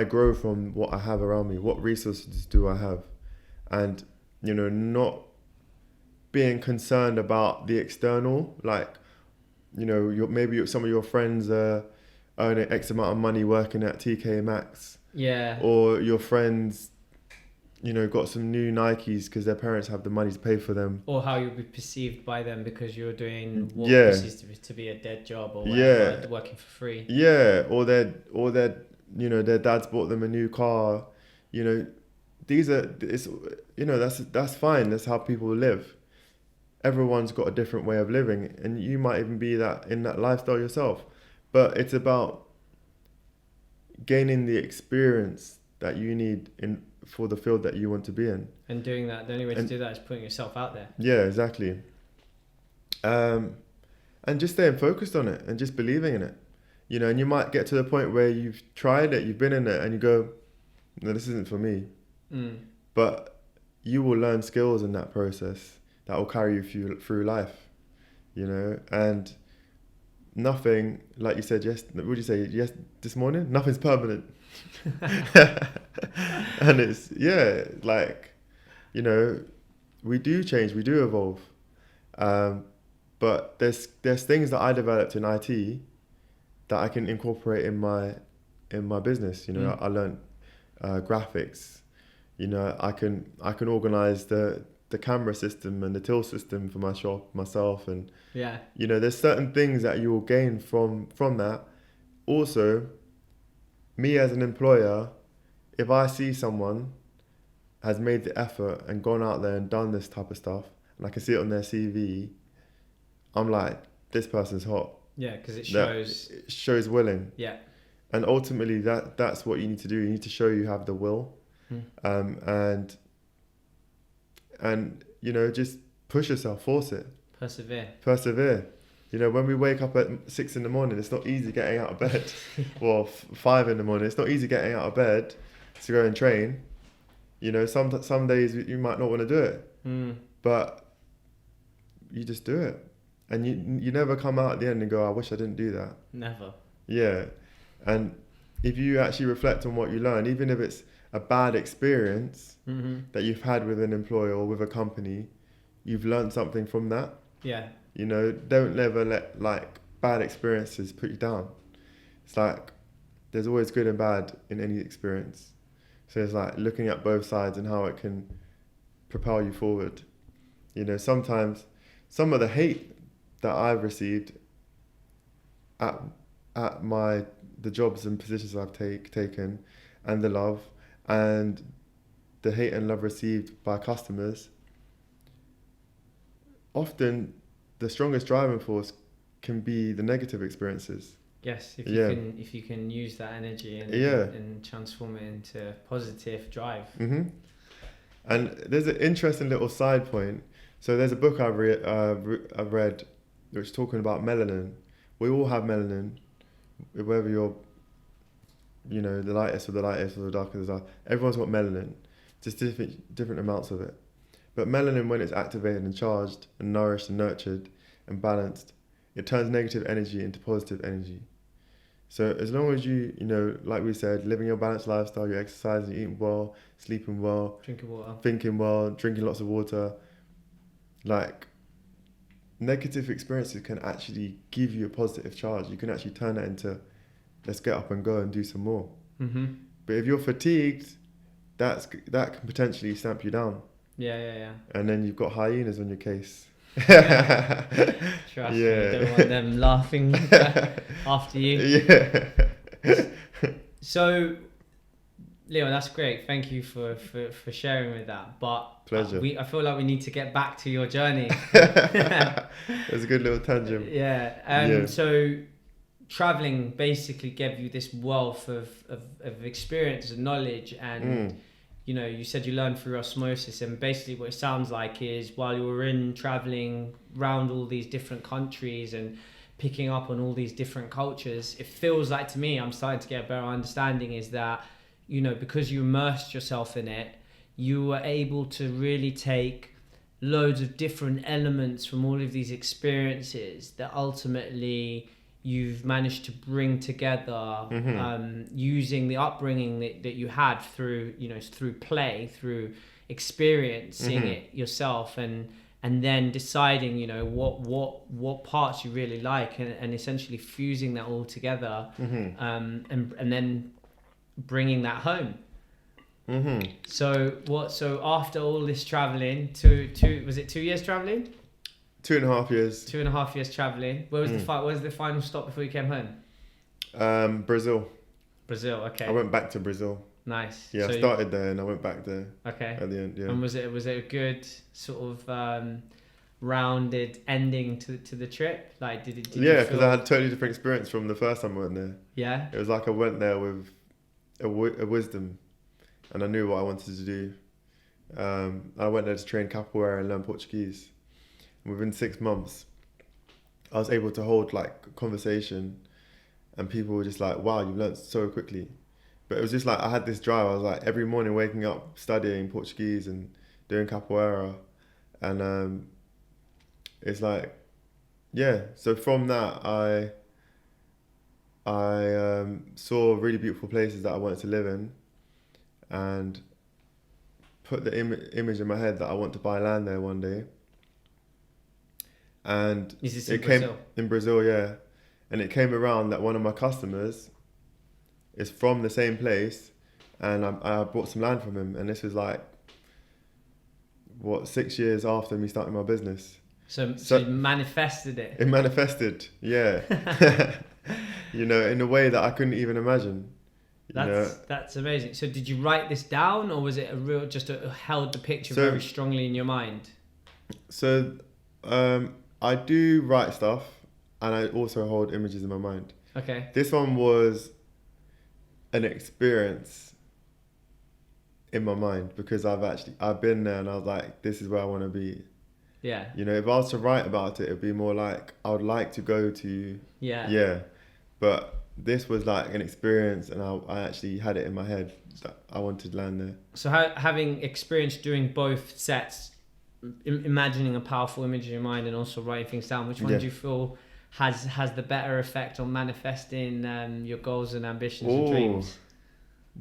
S3: grow from what I have around me? What resources do I have? And, you know, not being concerned about the external, like, you know, maybe some of your friends are earning X amount of money working at TK Maxx.
S2: Yeah.
S3: Or your friends, you know, got some new Nikes because their parents have the money to pay for them.
S2: Or how you'll be perceived by them because you're doing what
S3: Yeah.
S2: perceived to be a dead job or whatever,
S3: Yeah.
S2: working for free.
S3: Yeah, or their you know, their dads bought them a new car. You know, it's, you know, that's fine. That's how people live. Everyone's got a different way of living, and you might even be in that lifestyle yourself. But it's about gaining the experience that you need for the field that you want to be in.
S2: And doing that, the only way to do that is putting yourself out there.
S3: Yeah, exactly. And just staying focused on it and just believing in it. You know, and you might get to the point where you've tried it, you've been in it, and you go, no, this isn't for me. But you will learn skills in that process that will carry you through life, you know. And nothing, like you said, what did you say this morning? Nothing's permanent. And it's, yeah, like, you know, we do change, we do evolve. But there's things that I developed in IT that I can incorporate in my business. You know, I learned graphics. You know, I can organize the camera system and the till system for my shop myself, and
S2: yeah,
S3: you know, there's certain things that you will gain from that. Also, me as an employer, if I see someone has made the effort and gone out there and done this type of stuff, and I can see it on their CV, I'm like, this person's hot.
S2: Yeah, because it shows.
S3: It shows willing.
S2: Yeah.
S3: And ultimately, that's what you need to do. You need to show you have the will, and you know, just push yourself, force it, persevere. You know, when we wake up at 6 a.m, it's not easy getting out of bed. Well, 5 a.m, it's not easy getting out of bed to go and train. You know, some days you might not want to do it, but you just do it, and you never come out at the end and go, I wish I didn't do that.
S2: Never.
S3: Yeah. And if you actually reflect on what you learn, even if it's a bad experience that you've had with an employer or with a company, you've learned something from that.
S2: Yeah.
S3: You know, don't ever let like bad experiences put you down. It's like there's always good and bad in any experience. So it's like looking at both sides and how it can propel you forward. You know, sometimes some of the hate that I've received at the jobs and positions I've taken, and the love and the hate and love received by customers, often the strongest driving force can be the negative experiences.
S2: Yes, if you can use that energy and transform it into positive drive.
S3: And there's an interesting little side point. So there's a book I've read which is talking about melanin. We all have melanin, whether you're, you know, the lightest or the darkest or the dark. Everyone's got melanin, just different amounts of it. But melanin, when it's activated and charged and nourished and nurtured and balanced, it turns negative energy into positive energy. So as long as you know, like we said, living your balanced lifestyle, you're exercising, you're eating well, sleeping well,
S2: drinking water,
S3: thinking well, drinking lots of water, like negative experiences can actually give you a positive charge. You can actually turn that into, let's get up and go and do some more. But if you're fatigued, that can potentially stamp you down.
S2: Yeah.
S3: And then you've got hyenas on your case.
S2: Trust me, don't want them laughing after you.
S3: Yeah.
S2: So Leo, that's great. Thank you for sharing with that. But
S3: Pleasure.
S2: I feel like we need to get back to your journey.
S3: It's a good little tangent.
S2: Yeah.
S3: Yeah.
S2: So traveling basically gave you this wealth of experience and knowledge, and you know, you said you learned through osmosis, and basically what it sounds like is while you were in traveling around all these different countries and picking up on all these different cultures, it feels like to me, I'm starting to get a better understanding, is that, you know, because you immersed yourself in it, you were able to really take loads of different elements from all of these experiences that ultimately you've managed to bring together, using the upbringing that you had through, you know, through play, through experiencing it yourself, and then deciding, you know, what parts you really like, and essentially fusing that all together, and then bringing that home. So after all this traveling, was it 2 years traveling?
S3: 2.5 years.
S2: 2.5 years traveling. Where was where was the final stop before you came home?
S3: Brazil.
S2: Brazil. Okay.
S3: I went back to Brazil.
S2: Nice.
S3: Yeah,
S2: So
S3: I started there and I went back there.
S2: Okay.
S3: At the end, yeah.
S2: And was it a good sort of rounded ending to the trip? Like, did
S3: Yeah,
S2: you
S3: because
S2: feel...
S3: I had a totally different experience from the first time I went there.
S2: Yeah.
S3: It was like I went there with a wisdom, and I knew what I wanted to do. I went there to train capoeira and learn Portuguese. And within 6 months, I was able to hold like a conversation, and people were just like, "Wow, you've learned so quickly." But it was just like I had this drive. I was like every morning waking up, studying Portuguese and doing capoeira, and it's like, yeah. So from that, I saw really beautiful places that I wanted to live in, and put the image in my head that I want to buy land there one day. And
S2: Is this
S3: it
S2: in
S3: came
S2: Brazil?
S3: in Brazil, yeah. And it came around that one of my customers is from the same place, and I bought some land from him. And this was like, 6 years after me starting my business.
S2: So you manifested it.
S3: It manifested, yeah. You know, in a way that I couldn't even imagine.
S2: That's amazing. So did you write this down, or was it held the picture very strongly in your mind?
S3: So I do write stuff, and I also hold images in my mind.
S2: Okay.
S3: This one was an experience in my mind, because I've been there and I was like, this is where I want to be.
S2: Yeah.
S3: You know, if I was to write about it, it'd be more like I would like to go to.
S2: Yeah.
S3: But this was like an experience, and I actually had it in my head that I wanted to land there.
S2: So having experienced doing both sets, imagining a powerful image in your mind and also writing things down, which one do you feel has the better effect on manifesting your goals and ambitions and dreams?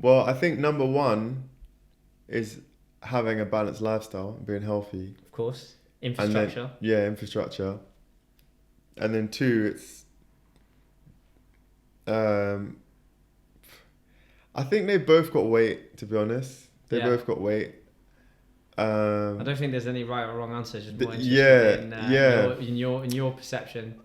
S3: Well, I think number one is having a balanced lifestyle, being healthy.
S2: Of course. Infrastructure.
S3: Infrastructure. And then two, it's I think they've both got weight, to be honest. They both got weight.
S2: I don't think there's any right or wrong answer. Just more interested in your perception.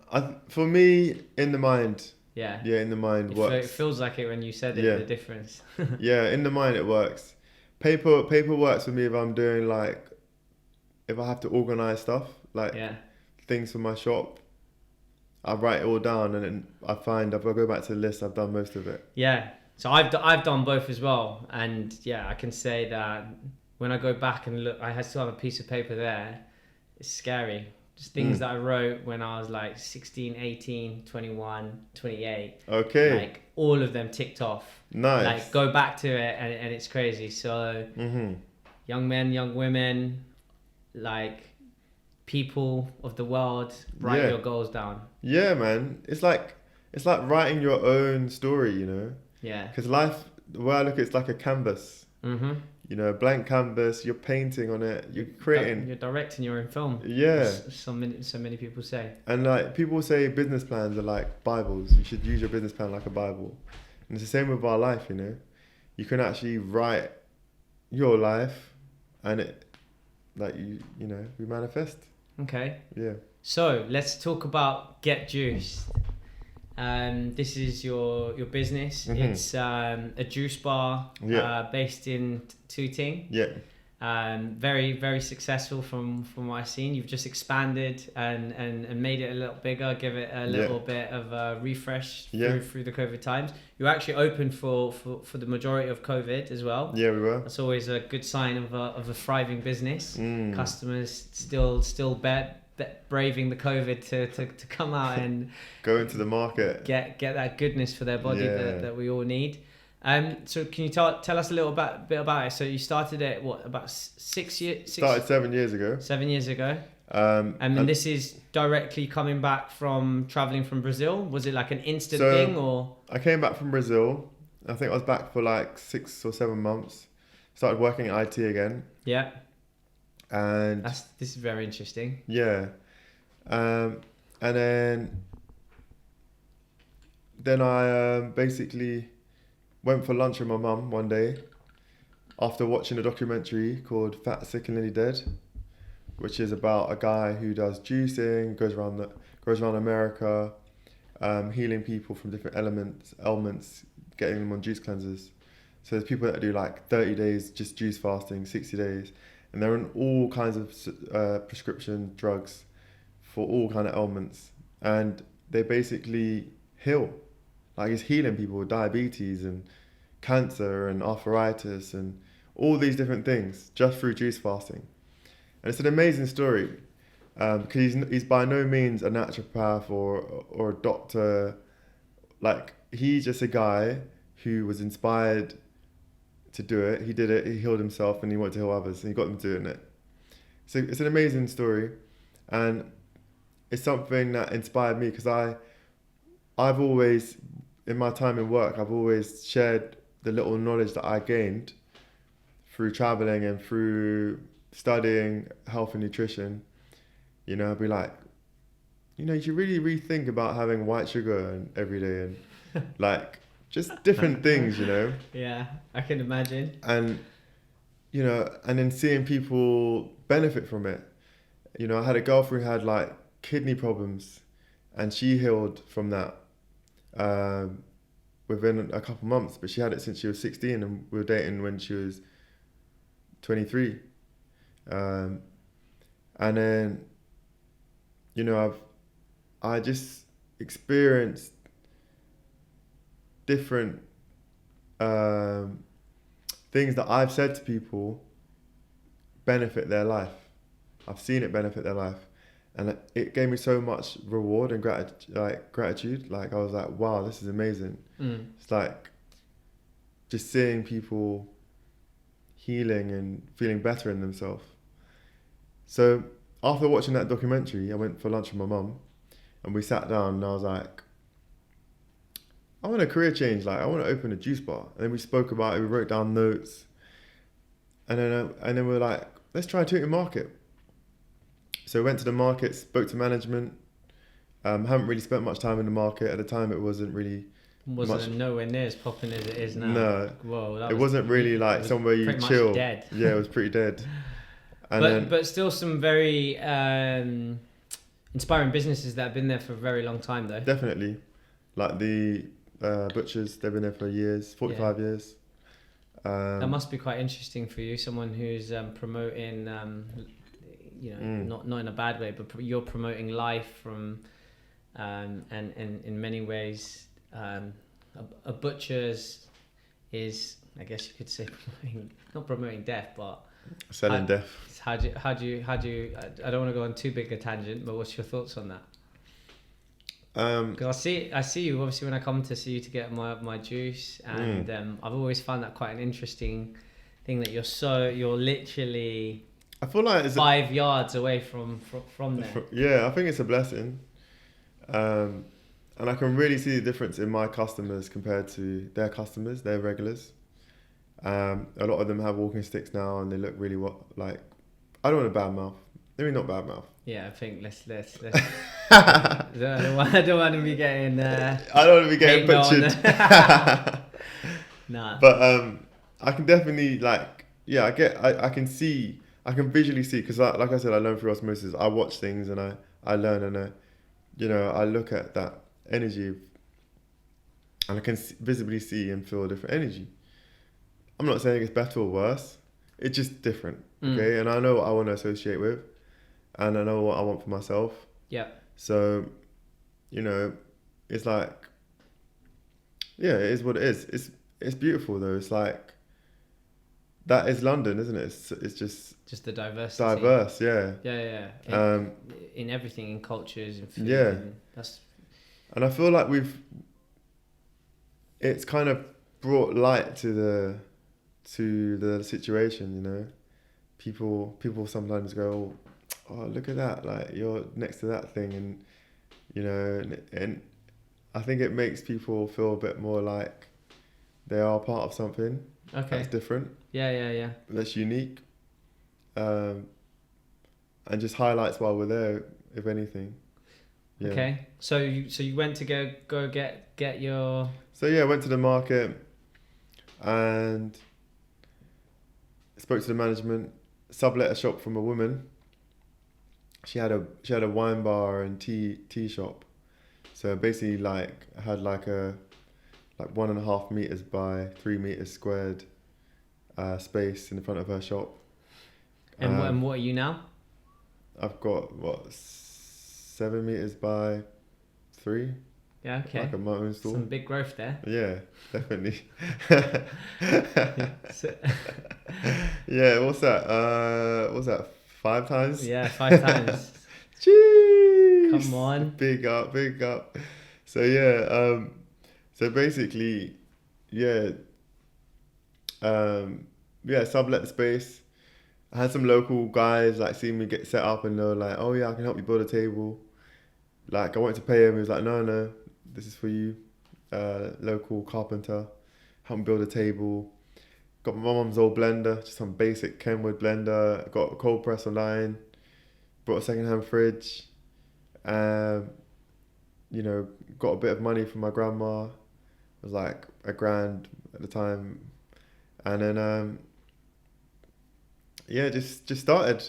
S3: For me, in the mind.
S2: Yeah.
S3: Yeah, in the mind works.
S2: It feels like it when you said it. The difference.
S3: Yeah, in the mind it works. Paper works for me if I'm doing like, if I have to organize stuff, like things for my shop. I write it all down, and then I find if I go back to the list, I've done most of it.
S2: Yeah. So I've done both as well, and I can say that when I go back and look, I still have a piece of paper there. It's scary. Just things that I wrote when I was like 16, 18, 21, 28.
S3: Okay.
S2: Like all of them ticked off.
S3: Nice.
S2: Like go back to it and it's crazy. So young men, young women, like people of the world, write your goals down.
S3: Yeah, man. It's like writing your own story, you know?
S2: Yeah.
S3: Because life, the way I look at it's like a canvas.
S2: Mm-hmm.
S3: You know, a blank canvas, you're painting on it, you're creating.
S2: You're directing your own film.
S3: Yeah.
S2: So many people say.
S3: And like people say business plans are like Bibles. You should use your business plan like a Bible. And it's the same with our life, you know. You can actually write your life, and it, like you know, we manifest.
S2: Okay.
S3: Yeah.
S2: So let's talk about Get Juiced. This is your business.
S3: Mhm.
S2: It's a juice bar based in Tooting.
S3: Yeah.
S2: Very, very successful from what I've seen. You've just expanded and made it a little bigger, give it a little bit of a refresh through the COVID times. You were actually open for the majority of COVID as well.
S3: Yeah, we were.
S2: That's always a good sign of a thriving business.
S3: Mm.
S2: Customers still braving the COVID to come out and
S3: Go into the market.
S2: get that goodness for their body that we all need. So can you tell us a little bit about it? So you started it about 6 years?
S3: Started 7 years ago.
S2: 7 years ago.
S3: And
S2: This is directly coming back from traveling from Brazil. Was it like an instant
S3: So-
S2: thing or?
S3: I came back from Brazil. I think I was back for like 6 or 7 months. Started working at IT again.
S2: Yeah,
S3: And
S2: this is very interesting.
S3: yeah. And then I basically went for lunch with my mum one day after watching a documentary called Fat, Sick and Nearly Dead, which is about a guy who does juicing, goes around America, healing people from different ailments, getting them on juice cleansers. So there's people that do like 30 days just juice fasting, 60 days, and they're on all kinds of prescription drugs for all kind of ailments, and they basically heal. Like he's healing people with diabetes and cancer and arthritis and all these different things just through juice fasting. And it's an amazing story because he's by no means a naturopath or a doctor. Like he's just a guy who was inspired to do it. He did it, he healed himself, and he wanted to heal others, and he got them doing it. So it's an amazing story, and it's something that inspired me because I've always, in my time in work, I've always shared the little knowledge that I gained through traveling and through studying health and nutrition. You know, I'd be like, you should really rethink about having white sugar every day and like just different things,
S2: Yeah, I can imagine.
S3: And, and then seeing people benefit from it. I had a girlfriend who had like kidney problems and she healed from that within a couple months, but she had it since she was 16 and we were dating when she was 23. And then, I just experienced different things that I've said to people benefit their life. I've seen it benefit their life. And it gave me so much reward and gratitude. Like, I was like, wow, this is amazing. It's like just seeing people healing and feeling better in themselves. So after watching that documentary, I went for lunch with my mum and we sat down and I was like, I want a career change. Like, I want to open a juice bar. And then we spoke about it. We wrote down notes. And then we were like, let's try Tooting Market. So we went to the market, spoke to management. Haven't really spent much time in the market. At the time, it wasn't really
S2: nowhere near as popping as it is now.
S3: No.
S2: Whoa,
S3: it wasn't really like somewhere you chill.
S2: Dead.
S3: Yeah, it was pretty dead. And
S2: but still some very inspiring businesses that have been there for a very long time though.
S3: Definitely. Like the butchers, they've been there for years, 45 years.
S2: That must be quite interesting for you, someone who's promoting, not in a bad way, but you're promoting life from, and in many ways, a butcher's is, I guess you could say, not promoting death, but
S3: selling death.
S2: How do you? I don't want to go on too big a tangent, but what's your thoughts on that? Because I see you obviously when I come to see you to get my juice, and I've always found that quite an interesting thing that you're literally,
S3: I feel like it's
S2: 5 yards away from there.
S3: Yeah, I think it's a blessing, and I can really see the difference in my customers compared to their customers, their regulars. A lot of them have walking sticks now, and they look really like. I don't want to badmouth. Maybe not badmouth.
S2: Yeah, I think let's I don't want to be getting.
S3: I don't want to be getting butchered.
S2: Nah.
S3: But I can definitely I can visually see because like I said, I learn through osmosis. I watch things and I learn and I look at that energy and I can visibly see and feel a different energy. I'm not saying it's better or worse. It's just different, okay? And I know what I want to associate with, and I know what I want for myself.
S2: Yeah.
S3: So, you know, it's like, yeah, it is what it is. It's beautiful though. It's like, that is London, isn't it? It's just
S2: the diversity.
S3: diverse, yeah.
S2: Yeah. In everything, in cultures, in food.
S3: Yeah.
S2: That's.
S3: And I feel like it's kind of brought light to the situation, you know. People sometimes go, oh, look at that, like you're next to that thing, and you know, and I think it makes people feel a bit more like they are part of something that's different.
S2: Yeah.
S3: That's unique, and just highlights while we're there, if anything. Yeah.
S2: Okay, so you went to go get your.
S3: So yeah, I went to the market and spoke to the management. Sublet a shop from a woman. She had a wine bar and tea shop. So basically, like I had like 1.5 meters by 3 meters squared space in the front of her shop.
S2: And what are you now?
S3: I've got 7 meters by 3.
S2: Yeah, okay.
S3: Like my own store.
S2: Some big growth there.
S3: Yeah, definitely.
S2: So-
S3: Yeah, what's that? 5 times?
S2: yeah, 5 times.
S3: Jeez.
S2: Come on.
S3: Big up. So yeah, so basically, yeah, sublet the space. I had some local guys like see me get set up, and they were like, "Oh yeah, I can help you build a table." Like I wanted to pay him, he was like, "No, this is for you." Local carpenter, helped me build a table. Got my mum's old blender, just some basic Kenwood blender. Got a cold press online. Brought a secondhand fridge. You know, got a bit of money from my grandma. It was like $1,000 at the time, and then yeah, just started,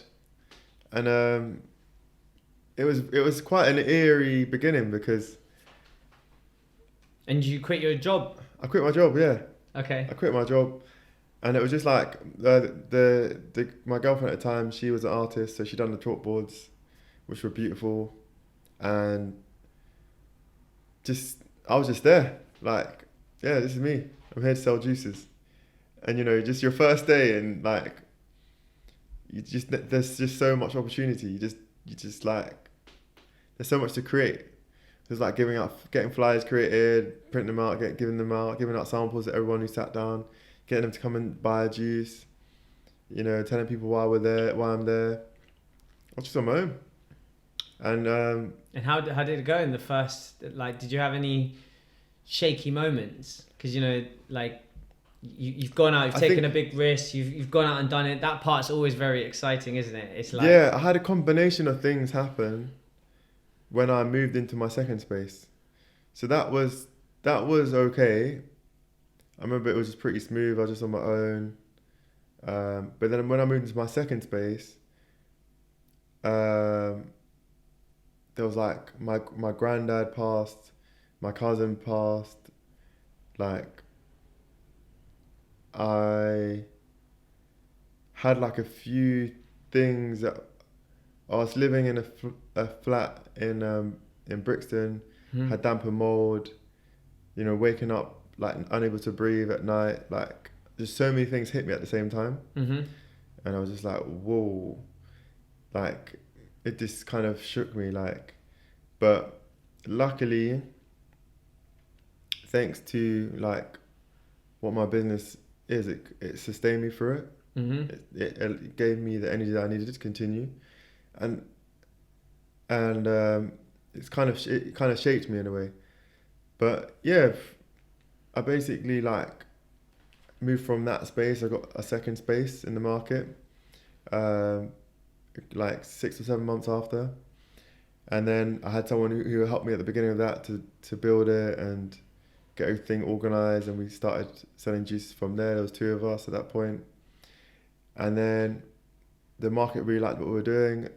S3: and it was quite an eerie beginning because
S2: And you quit your job.
S3: I quit my job. Yeah,
S2: Okay.
S3: I quit my job, and it was just like my girlfriend at the time. She was an artist, so she done the chalkboards, which were beautiful, and I was just there, like, yeah, this is me. I'm here to sell juices, and you know, just your first day, and like, there's just so much opportunity. You just like, there's so much to create. There's like getting flyers created, printing them out, giving out samples to everyone who sat down, getting them to come and buy a juice, you know, telling people why I'm there. I was just on my own. And
S2: how did it go in the first, like, did you have any shaky moments? Because, you know, like, you've gone out, you've taken a big risk, you've gone out and done it. That part's always very exciting, isn't it? It's like,
S3: yeah, I had a combination of things happen when I moved into my second space. So that was okay. I remember it was just pretty smooth. I was just on my own. But then when I moved into my second space, there was like my granddad passed, my cousin passed. Like, I had like a few things that I was living in a flat in Brixton, had damp and mold, you know, waking up like unable to breathe at night, like just so many things hit me at the same time.
S2: Mm-hmm.
S3: And I was just like, whoa, like it just kind of shook me, like, but luckily, thanks to like what my business is, it sustained me through it.
S2: Mm-hmm.
S3: It gave me the energy that I needed to continue. And it kind of shaped me in a way, but yeah, I basically like moved from that space. I got a second space in the market, like 6 or 7 months after, and then I had someone who helped me at the beginning of that to build it and get everything organized, and we started selling juices from there. There was 2 of us at that point, and then the market really liked what we were doing.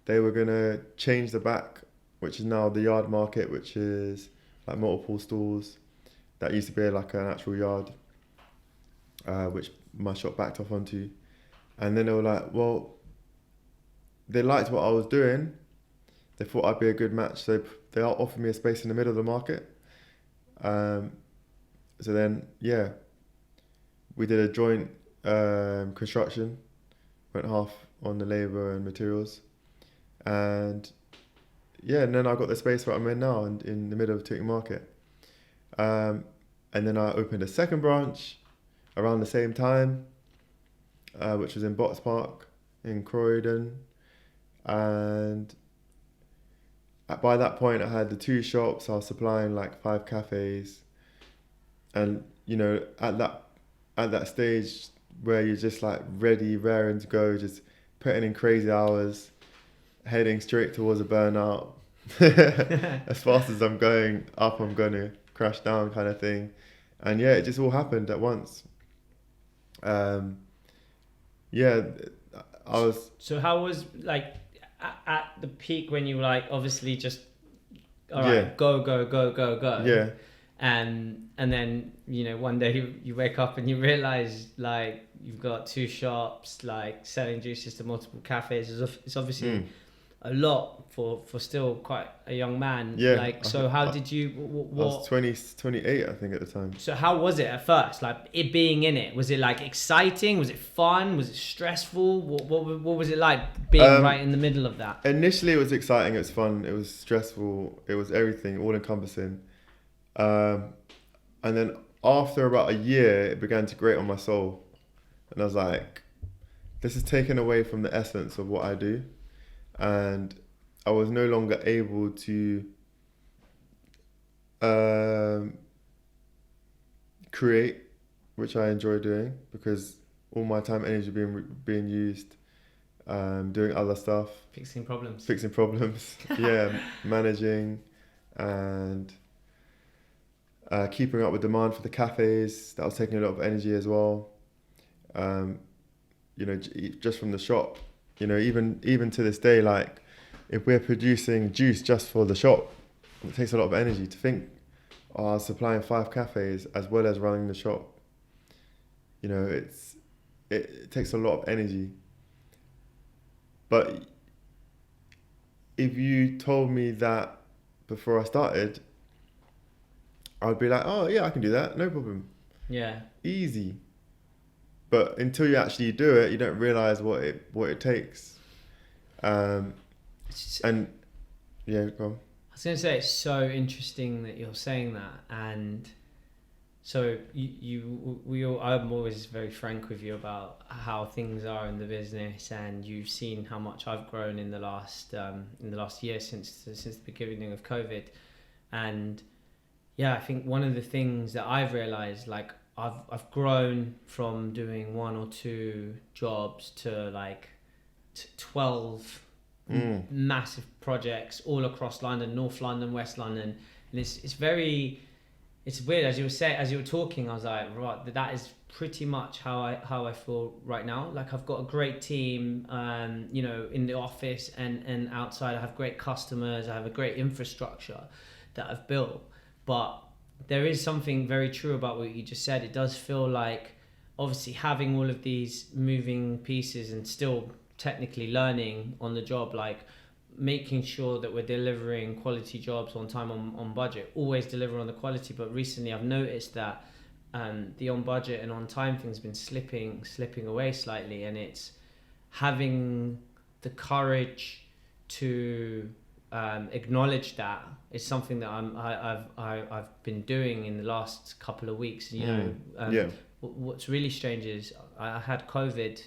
S3: They were gonna change the back, which is now the Yard Market, which is like multiple stalls, that used to be like an actual yard, which my shop backed off onto. And then they were like, well, they liked what I was doing. They thought I'd be a good match. So they offered me a space in the middle of the market. So then, yeah, we did a joint construction, went half on the labour and materials. And yeah, and then I got the space where I'm in now, in the middle of Tooting Market. And then I opened a second branch around the same time, which was in Box Park in Croydon. And by that point, I had the 2 shops. I was supplying like 5 cafes. And, you know, at that stage where you're just like ready, raring to go, just putting in crazy hours, heading straight towards a burnout. As fast as I'm going up, I'm going to crash down kind of thing. And yeah, it just all happened at once. Yeah, I was...
S2: So how was, like, at the peak when you were like, obviously just, all right,
S3: Yeah.
S2: go.
S3: Yeah.
S2: And then, you know, one day you wake up and you realize, like, you've got 2 shops, like, selling juices to multiple cafes. It's obviously a lot for still quite a young man.
S3: Yeah.
S2: Like, so how did you,
S3: I
S2: what?
S3: was 28, I think, at the time.
S2: So how was it at first? Like, it being in it, was it like exciting? Was it fun? Was it stressful? What was it like being right in the middle of that?
S3: Initially, it was exciting. It was fun. It was stressful. It was everything, all encompassing. And then after about a year, it began to grate on my soul. And I was like, this is taken away from the essence of what I do. And I was no longer able to create, which I enjoy doing, because all my time and energy being used doing other stuff.
S2: Fixing problems.
S3: Yeah, managing and keeping up with demand for the cafes. That was taking a lot of energy as well. You know, just from the shop. You know, even to this day, like, if we're producing juice just for the shop, it takes a lot of energy to think, oh, I was supplying 5 cafes as well as running the shop. You know, it takes a lot of energy. But if you told me that before I started, I'd be like, oh yeah, I can do that, no problem.
S2: Yeah.
S3: Easy. But until you actually do it, you don't realize what it takes. And yeah, go on.
S2: I was going to say, it's so interesting that you're saying that. And so I'm always very frank with you about how things are in the business, and you've seen how much I've grown in the last year since the beginning of COVID. And yeah, I think one of the things that I've realized, like, I've grown from doing 1 or 2 jobs to like 12 massive projects all across London, North London, West London, and it's weird. As you were talking, I was like, right, that is pretty much how I feel right now. Like, I've got a great team, you know, in the office and outside. I have great customers. I have a great infrastructure that I've built, but there is something very true about what you just said. It does feel like, obviously, having all of these moving pieces and still technically learning on the job, like making sure that we're delivering quality jobs on time, on budget, always deliver on the quality. But recently I've noticed that the on budget and on time thing's been slipping away slightly, and it's having the courage to acknowledge that is something that I've been doing in the last couple of weeks. You know, what's really strange is I had COVID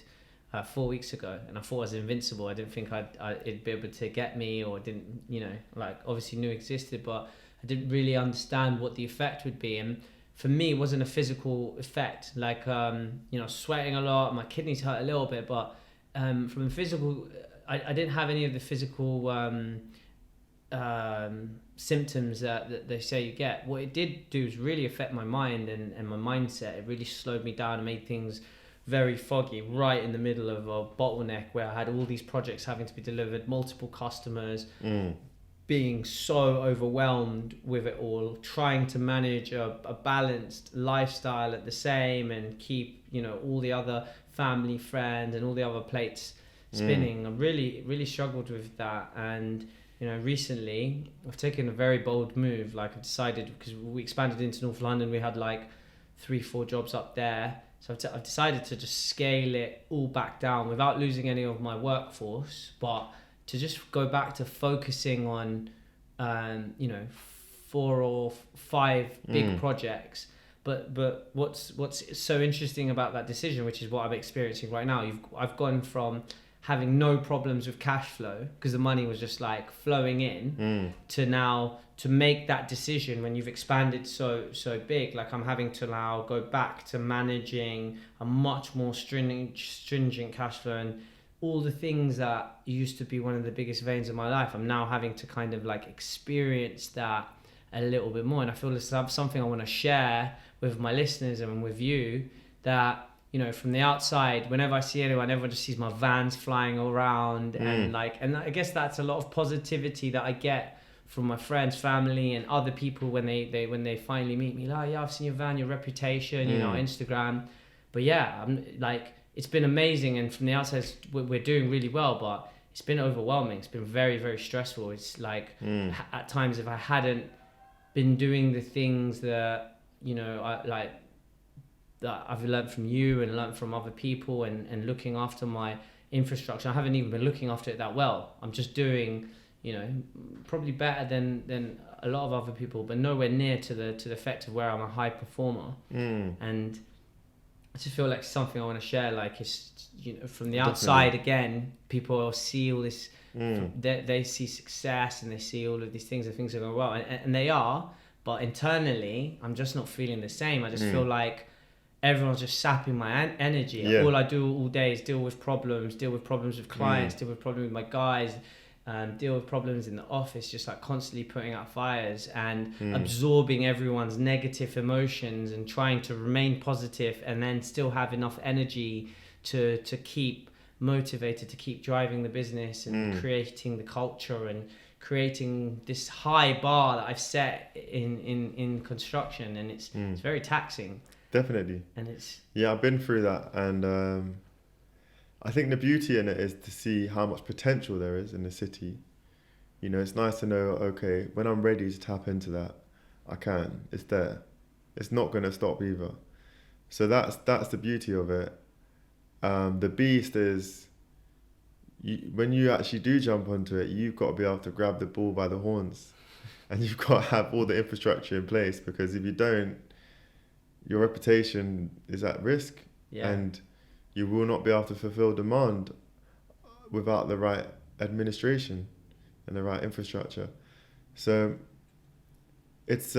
S2: 4 weeks ago, and I thought I was invincible. I didn't think it'd be able to get me, or didn't, you know, like, obviously knew it existed, but I didn't really understand what the effect would be. And for me, it wasn't a physical effect, like, you know, sweating a lot, my kidneys hurt a little bit, but from a physical, I didn't have any of the physical symptoms that they say you get. What it did do is really affect my mind and my mindset. It really slowed me down and made things very foggy, right in the middle of a bottleneck where I had all these projects having to be delivered, multiple customers, being so overwhelmed with it all, trying to manage a balanced lifestyle at the same and keep, you know, all the other family, friends and all the other plates spinning. I really struggled with that. And, you know, recently I've taken a very bold move. Like, I've decided, because we expanded into North London, we had like 3-4 jobs up there. So I've decided to just scale it all back down without losing any of my workforce, but to just go back to focusing on, you know, 4 or 5 big projects. But what's so interesting about that decision, which is what I'm experiencing right now, I've gone from having no problems with cash flow because the money was just like flowing in, to now to make that decision when you've expanded so big. Like, I'm having to now go back to managing a much more stringent cash flow, and all the things that used to be one of the biggest veins of my life, I'm now having to kind of like experience that a little bit more. And I feel this is something I want to share with my listeners and with you, that, you know, from the outside, whenever I see anyone, everyone just sees my vans flying around, and I guess that's a lot of positivity that I get from my friends, family, and other people when they finally meet me. Like, yeah, I've seen your van, your reputation, you know, Instagram. But yeah, I'm like, it's been amazing, and from the outside we're doing really well, but it's been overwhelming. It's been very, very stressful. It's like at times, if I hadn't been doing the things that, you know, that I've learned from you and learned from other people, and looking after my infrastructure, I haven't even been looking after it that well. I'm just doing, you know, probably better than a lot of other people, but nowhere near to the effect of where I'm a high performer. And I just feel like something I want to share. Like, it's, you know, from the outside, again, people see all this, they see success and they see all of these things, and things are going well, and they are, but internally, I'm just not feeling the same. I just feel like everyone's just sapping my energy.
S3: Yeah.
S2: All I do all day is deal with problems with clients, deal with problems with my guys, deal with problems in the office, just like constantly putting out fires and absorbing everyone's negative emotions and trying to remain positive, and then still have enough energy to keep motivated, to keep driving the business and creating the culture and creating this high bar that I've set in construction. And it's very taxing.
S3: Definitely.
S2: And it's,
S3: yeah, I've been through that, and I think the beauty in it is to see how much potential there is in the city. You know, it's nice to know, okay, when I'm ready to tap into that, I can. It's there. It's not going to stop either. So that's the beauty of it. The beast is, when you actually do jump onto it, you've got to be able to grab the bull by the horns, and you've got to have all the infrastructure in place, because if you don't, your reputation is at risk, and you will not be able to fulfill demand without the right administration and the right infrastructure. So it's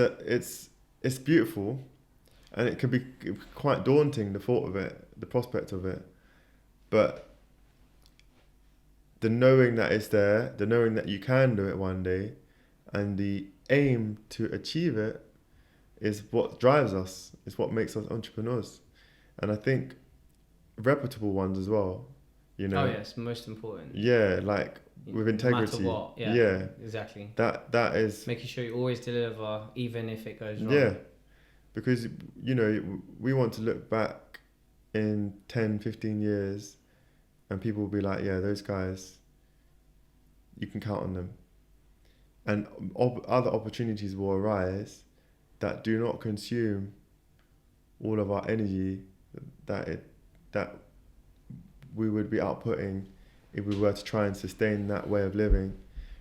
S3: beautiful, and it can be quite daunting, the thought of it, the prospect of it, but the knowing that it's there, the knowing that you can do it one day, and the aim to achieve it is what drives us. It's what makes us entrepreneurs. And I think reputable ones as well, you know.
S2: oh yes, most important.
S3: Yeah, like with integrity.
S2: No matter what. Yeah, exactly.
S3: That is
S2: making sure you always deliver, even if it goes wrong.
S3: Yeah, because, you know, we want to look back in 10, 15 years, and people will be like, yeah, those guys, you can count on them. And other opportunities will arise that do not consume all of our energy that we would be outputting if we were to try and sustain that way of living,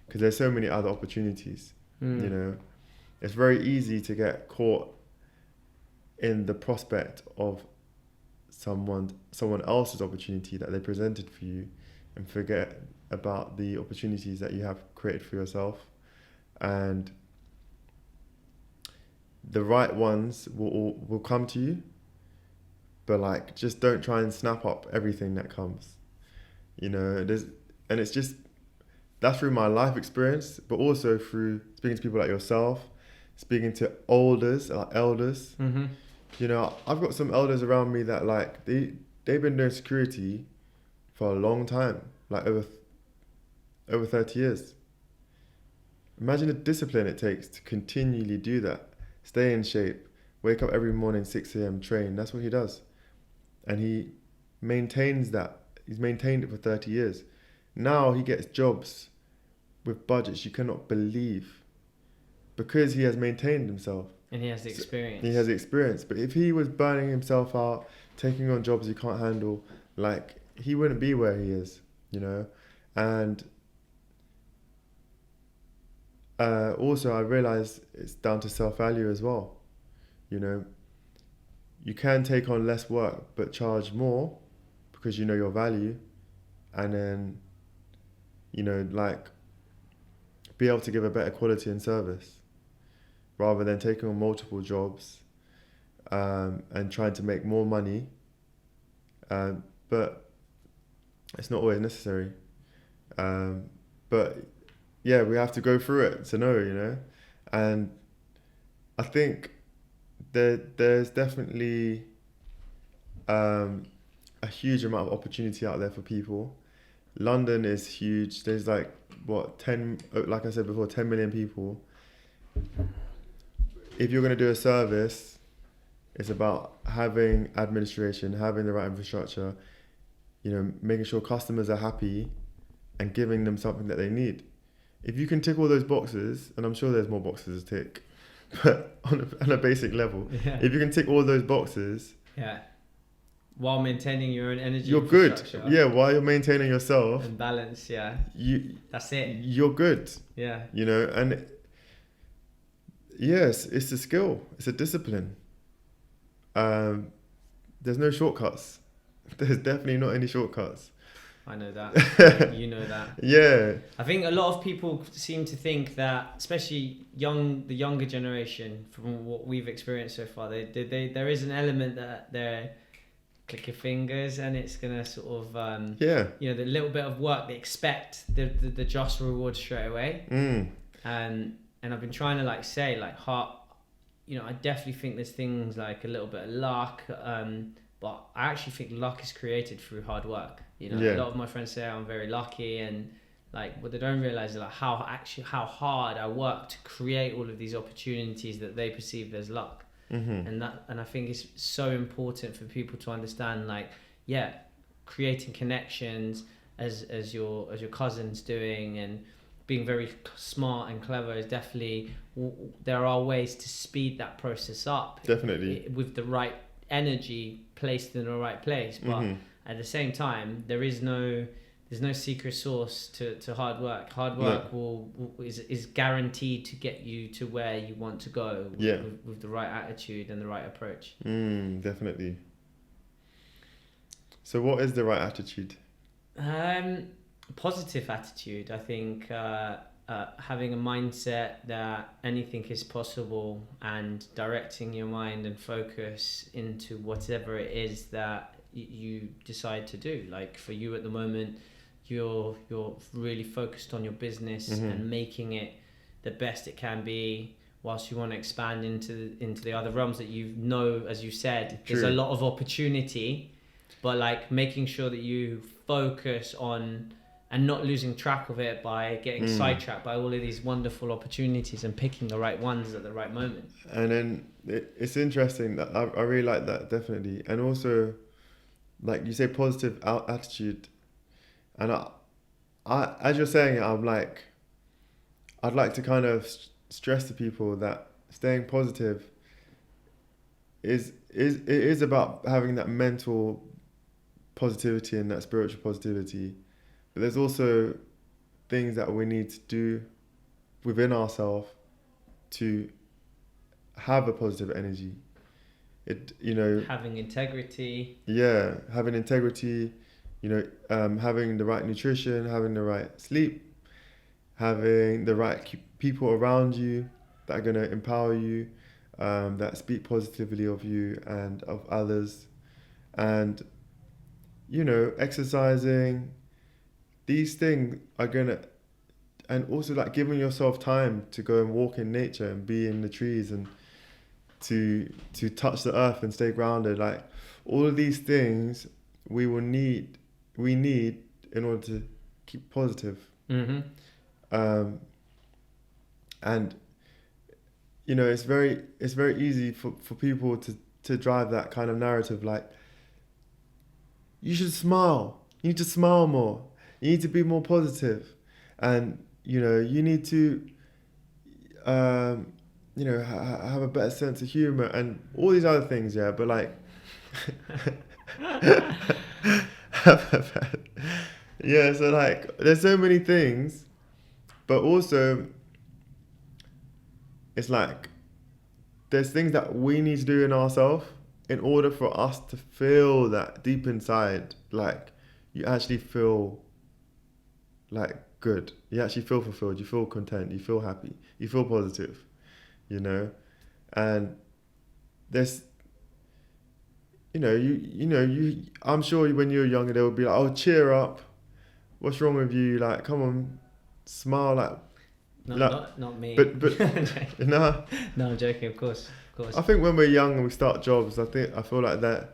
S3: because there's so many other opportunities. You know, it's very easy to get caught in the prospect of someone else's opportunity that they presented for you, and forget about the opportunities that you have created for yourself. And the right ones will come to you, but like, just don't try and snap up everything that comes. You know, and it's just, that's through my life experience, but also through speaking to people like yourself, speaking to elders. You know, I've got some elders around me that, like, they've been doing security for a long time, like over 30 years. Imagine the discipline it takes to continually do that. Stay in shape, wake up every morning 6 a.m, train. That's what he does. And he maintains that. He's maintained it for 30 years. Now he gets jobs with budgets you cannot believe because he has maintained himself.
S2: And he has the experience.
S3: He has experience. But if he was burning himself out, taking on jobs he can't handle, like, he wouldn't be where he is, you know? And also I realized it's down to self-value as well. You know, you can take on less work but charge more because you know your value, and then, you know, like, be able to give a better quality and service rather than taking on multiple jobs and trying to make more money. But it's not always necessary. But yeah, we have to go through it to know, you know. And I think there's definitely a huge amount of opportunity out there for people. London is huge. There's like, what, 10, like I said before, 10 million people. If you're going to do a service, it's about having administration, having the right infrastructure, you know, making sure customers are happy and giving them something that they need. If you can tick all those boxes, and I'm sure there's more boxes to tick, but on a basic level, if you can tick all those boxes,
S2: while maintaining your own energy,
S3: you're good. Yeah, while you're maintaining yourself
S2: and balance. That's it.
S3: You're good.
S2: Yeah.
S3: You know, and yes, it's a skill. It's a discipline. There's no shortcuts. There's definitely not any shortcuts.
S2: I know that. You know that.
S3: Yeah.
S2: I think a lot of people seem to think that, especially the younger generation, from what we've experienced so far, there is an element that they're click your fingers and it's gonna sort of you know, the little bit of work, they expect the just reward straight away. And I've been trying to like say like you know, I definitely think there's things like a little bit of luck, but I actually think luck is created through hard work. You know, a lot of my friends say I'm very lucky, and like what they don't realize is like how hard I work to create all of these opportunities that they perceive as luck. And I think it's so important for people to understand, like, creating connections as your cousin's doing, and being very smart and clever is definitely, there are ways to speed that process up.
S3: Definitely.
S2: With the right energy placed in the right place. But at the same time, there's no secret sauce to hard work. Hard work is guaranteed to get you to where you want to go with the right attitude and the right approach.
S3: Definitely. So what is the right attitude?
S2: Positive attitude. I think having a mindset that anything is possible and directing your mind and focus into whatever it is that you decide to do. Like for you at the moment, you're really focused on your business and making it the best it can be, whilst you want to expand into the other realms that you know, as you said, there's a lot of opportunity, but like making sure that you focus on and not losing track of it by getting sidetracked by all of these wonderful opportunities and picking the right ones at the right moment. And
S3: then it's interesting that I really like that, definitely. And also, like you say, positive attitude. And I as you're saying it, I'm like, I'd like to kind of stress to people that staying positive is about having that mental positivity and that spiritual positivity. But there's also things that we need to do within ourselves to have a positive energy.
S2: Having integrity.
S3: Yeah, having integrity. Having the right nutrition, having the right sleep, having the right people around you that are going to empower you, that speak positively of you and of others, and exercising. These things are gonna, and also like giving yourself time to go and walk in nature and be in the trees and to touch the earth and stay grounded. Like all of these things we need in order to keep positive. And you know, it's very easy for people to drive that kind of narrative, like, you should smile, you need to smile more, you need to be more positive, and you know, you need to you know, have a better sense of humor and all these other things, yeah. But like yeah, so like there's so many things, but also it's like there's things that we need to do in ourselves in order for us to feel that deep inside, like you actually feel like good, you actually feel fulfilled, you feel content, you feel happy, you feel positive, you know. And there's, you know, I'm sure when you were younger they would be like, oh, cheer up, what's wrong with you, like, come on, smile, like,
S2: not me.
S3: but no,
S2: I'm joking, of course.
S3: I think when we're young and we start jobs, I feel like that's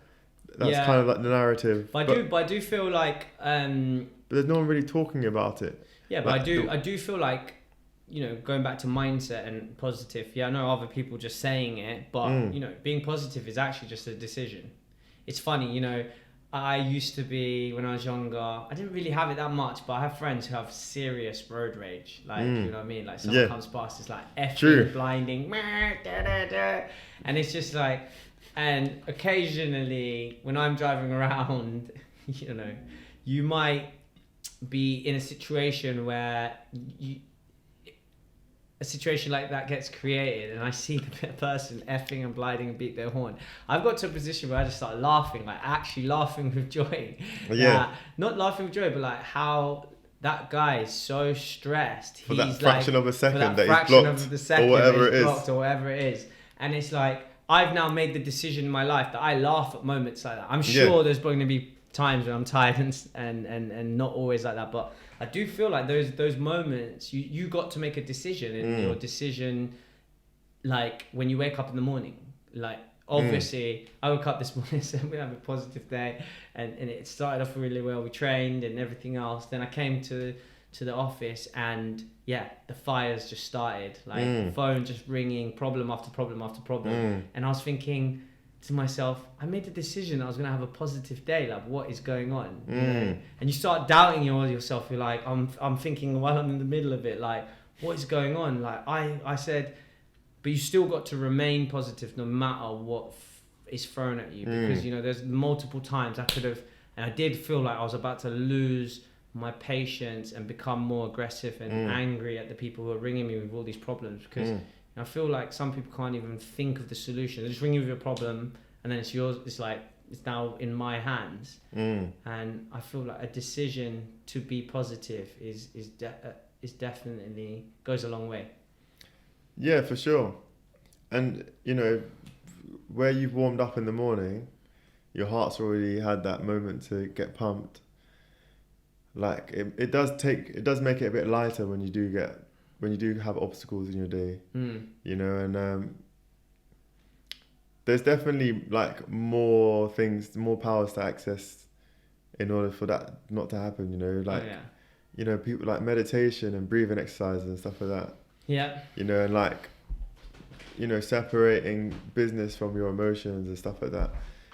S3: kind of like the narrative.
S2: But I do feel like
S3: but there's no one really talking about it.
S2: Yeah, but I do feel like, you know, going back to mindset and positive. Yeah, I know other people just saying it, but you know, being positive is actually just a decision. It's funny, you know. I used to be, when I was younger, I didn't really have it that much, but I have friends who have serious road rage. Like, you know what I mean? Like, someone comes past, it's like effing, blinding, and it's just like, and occasionally when I'm driving around, you know, you might be in a situation where a situation like that gets created, and I see the person effing and blinding and beat their horn. I've got to a position where I just start laughing, like actually laughing with joy.
S3: Yeah.
S2: Not laughing with joy, but like how that guy is so stressed.
S3: For that fraction of a second that he's blocked,
S2: or whatever it is. And it's like, I've now made the decision in my life that I laugh at moments like that. I'm sure there's going to be times when I'm tired and not always like that, but I do feel like those moments you got to make a decision, and your decision, like when you wake up in the morning, like obviously I woke up this morning, so we have a positive day, and it started off really well. We trained and everything else. Then I came to the office, and the fires just started, like the phone just ringing, problem after problem after problem, and I was thinking to myself, I made the decision I was gonna have a positive day. Like, what is going on? You know? And you start doubting yourself. You're like, I'm thinking while I'm in the middle of it, like, what is going on? Like, I said, but you still got to remain positive no matter what is thrown at you, because you know there's multiple times I could have, and I did feel like I was about to lose my patience and become more aggressive and angry at the people who are ringing me with all these problems, because I feel like some people can't even think of the solution. They just ring you with your problem, and then it's yours. It's like, it's now in my hands. And I feel like a decision to be positive is definitely goes a long way.
S3: Yeah, for sure. And you know, where you've warmed up in the morning, your heart's already had that moment to get pumped. Like it does make it a bit lighter when you do have obstacles in your day, you know, and there's definitely like more powers to access in order for that not to happen, you know, like, you know, people like meditation and breathing exercises and stuff like that.
S2: Yeah.
S3: You know, and like, you know, separating business from your emotions and stuff like that.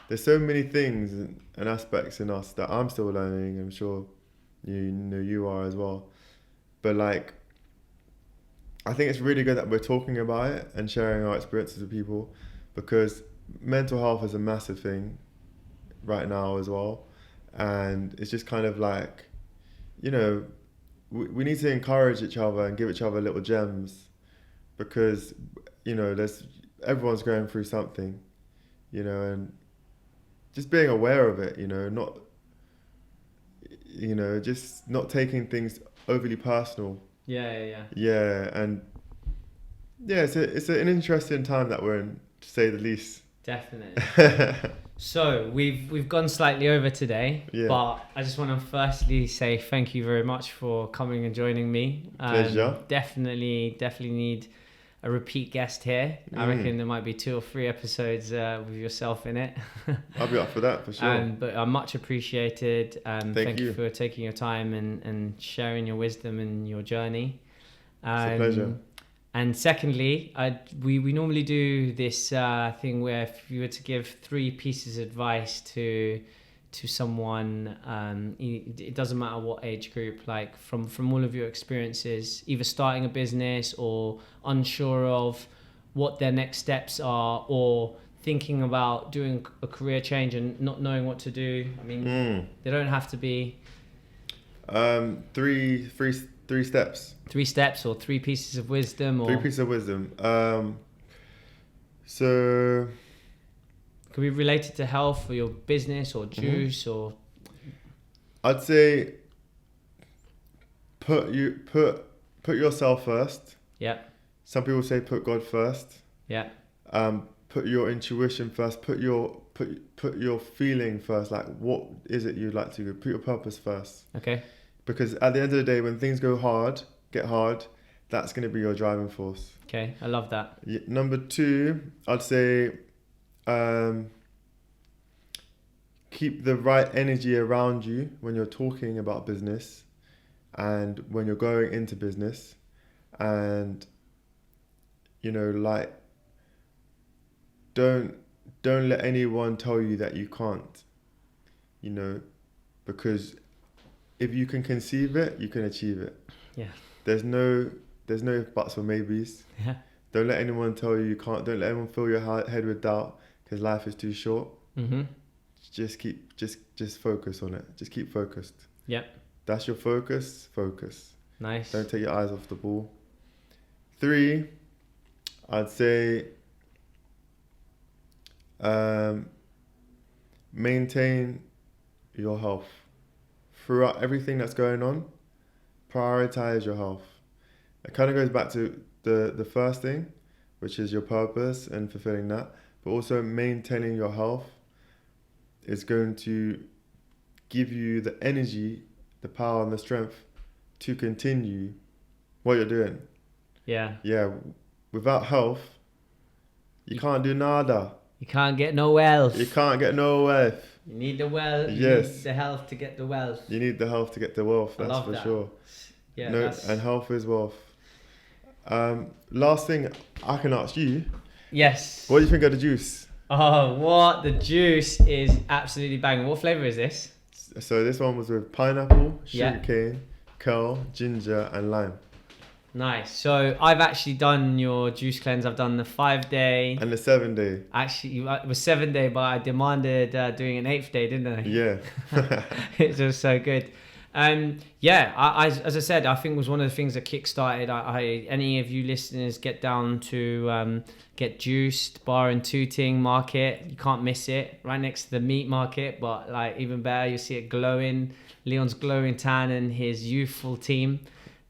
S3: There's so many things and aspects in us that I'm still learning. I'm sure you know you are as well. But like, I think it's really good that we're talking about it and sharing our experiences with people, because mental health is a massive thing right now as well. And it's just kind of like, you know, we need to encourage each other and give each other little gems, because, you know, everyone's going through something, you know, and just being aware of it, you know, just not taking things overly personal.
S2: Yeah,
S3: and it's an interesting time that we're in, to say the least.
S2: Definitely. So we've gone slightly over today, but I just want to firstly say thank you very much for coming and joining me.
S3: Pleasure.
S2: Definitely need a repeat guest here. I reckon there might be 2 or 3 episodes with yourself in it.
S3: I'll be up for that for sure.
S2: But I'm much appreciated. Thank you for taking your time and sharing your wisdom and your journey.
S3: It's a pleasure.
S2: And secondly, we normally do this thing where if you were to give 3 pieces of advice to someone, it doesn't matter what age group, like from all of your experiences, either starting a business or unsure of what their next steps are, or thinking about doing a career change and not knowing what to do. I mean, they don't have to be
S3: 3 steps.
S2: 3 steps or 3 pieces of wisdom, or
S3: 3 pieces of wisdom. So
S2: could be related to health or your business or juice or.
S3: I'd say put yourself first.
S2: Yeah.
S3: Some people say put God first.
S2: Yeah.
S3: Put your intuition first. Put your feeling first. Like, what is it you'd like to do? Put your purpose first.
S2: Okay.
S3: Because at the end of the day, when things get hard, that's going to be your driving force.
S2: Okay, I love that.
S3: Number 2, I'd say keep the right energy around you when you're talking about business and when you're going into business, and like, don't let anyone tell you that you can't, because if you can conceive it, you can achieve it.
S2: Yeah.
S3: There's no buts or maybes.
S2: Yeah.
S3: Don't let anyone tell you can't. Don't let anyone fill your head with doubt, because life is too short.
S2: Mm-hmm.
S3: Just focus on it. Just keep focused.
S2: Yeah.
S3: That's your focus. Focus.
S2: Nice.
S3: Don't take your eyes off the ball. 3, I'd say maintain your health. Throughout everything that's going on, prioritize your health. It kind of goes back to the first thing, which is your purpose and fulfilling that, but also maintaining your health is going to give you the energy, the power and the strength to continue what you're doing.
S2: Yeah.
S3: Yeah. Without health, you can't do nada.
S2: You can't get no wealth.
S3: You can't get no wealth.
S2: You need the wealth.
S3: Yes.
S2: You need the health to get the wealth.
S3: You need the health to get the wealth. That's for sure.
S2: Yeah.
S3: And health is wealth. Last thing I can ask you.
S2: Yes.
S3: What do you think of the juice?
S2: Oh, what? The juice is absolutely banging. What flavour is this?
S3: So this one was with pineapple, sugarcane, curl, ginger and lime.
S2: Nice. So I've actually done your juice cleanse. I've done the 5-day.
S3: And the 7-day.
S2: Actually, it was 7-day, but I demanded doing an 8th day, didn't I?
S3: Yeah.
S2: It was so good. Yeah, I as I said, I think it was one of the things that kickstarted. Any of you listeners get down to get Juiced Bar and Tooting Market. You can't miss it. Right next to the meat market, but like even better, you see it glowing. Leon's glowing tan and his youthful team,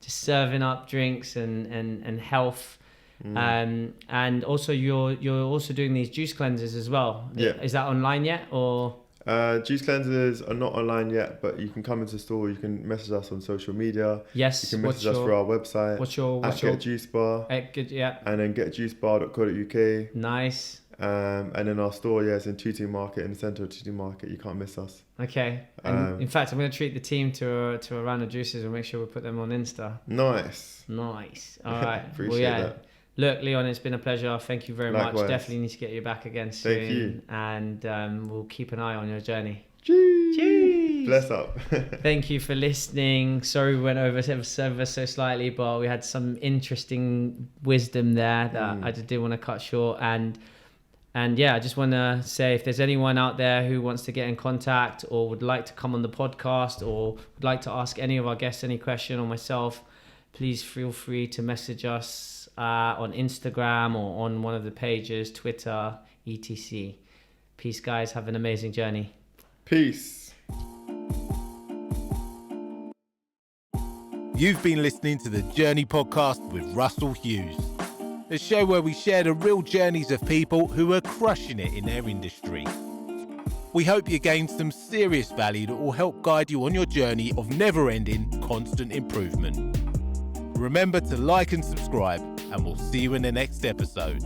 S2: just serving up drinks and health. And also you're also doing these juice cleanses as well.
S3: Yeah.
S2: Is that online yet or?
S3: Juice cleansers are not online yet, but you can come into store. You can message us on social media.
S2: Yes.
S3: You can message us through our website.
S2: What's your
S3: Get Juice Bar.
S2: Good, yeah.
S3: And then getjuicebar.co.uk.
S2: Nice.
S3: And then our store, it's in Tooting Market, in the centre of Tooting Market. You can't miss us.
S2: Okay. And in fact, I'm going to treat the team to a round of juices and make sure we put them on Insta.
S3: Nice.
S2: All right.
S3: Appreciate that.
S2: Look, Leon, it's been a pleasure. Thank you very
S3: Likewise.
S2: much. Definitely need to get you back again soon.
S3: Thank you.
S2: And we'll keep an eye on your journey.
S3: Cheers. Bless up.
S2: Thank you for listening. Sorry we went over so slightly, but we had some interesting wisdom there that I just didn't want to cut short. And yeah, I just want to say if there's anyone out there who wants to get in contact or would like to come on the podcast or would like to ask any of our guests any question or myself, please feel free to message us on Instagram or on one of the pages, Twitter, etc. Peace, guys. Have an amazing journey.
S3: Peace.
S1: You've been listening to the Journey Podcast with Russell Hughes, a show where we share the real journeys of people who are crushing it in their industry. We hope you gained some serious value that will help guide you on your journey of never-ending, constant improvement. Remember to like and subscribe, and we'll see you in the next episode.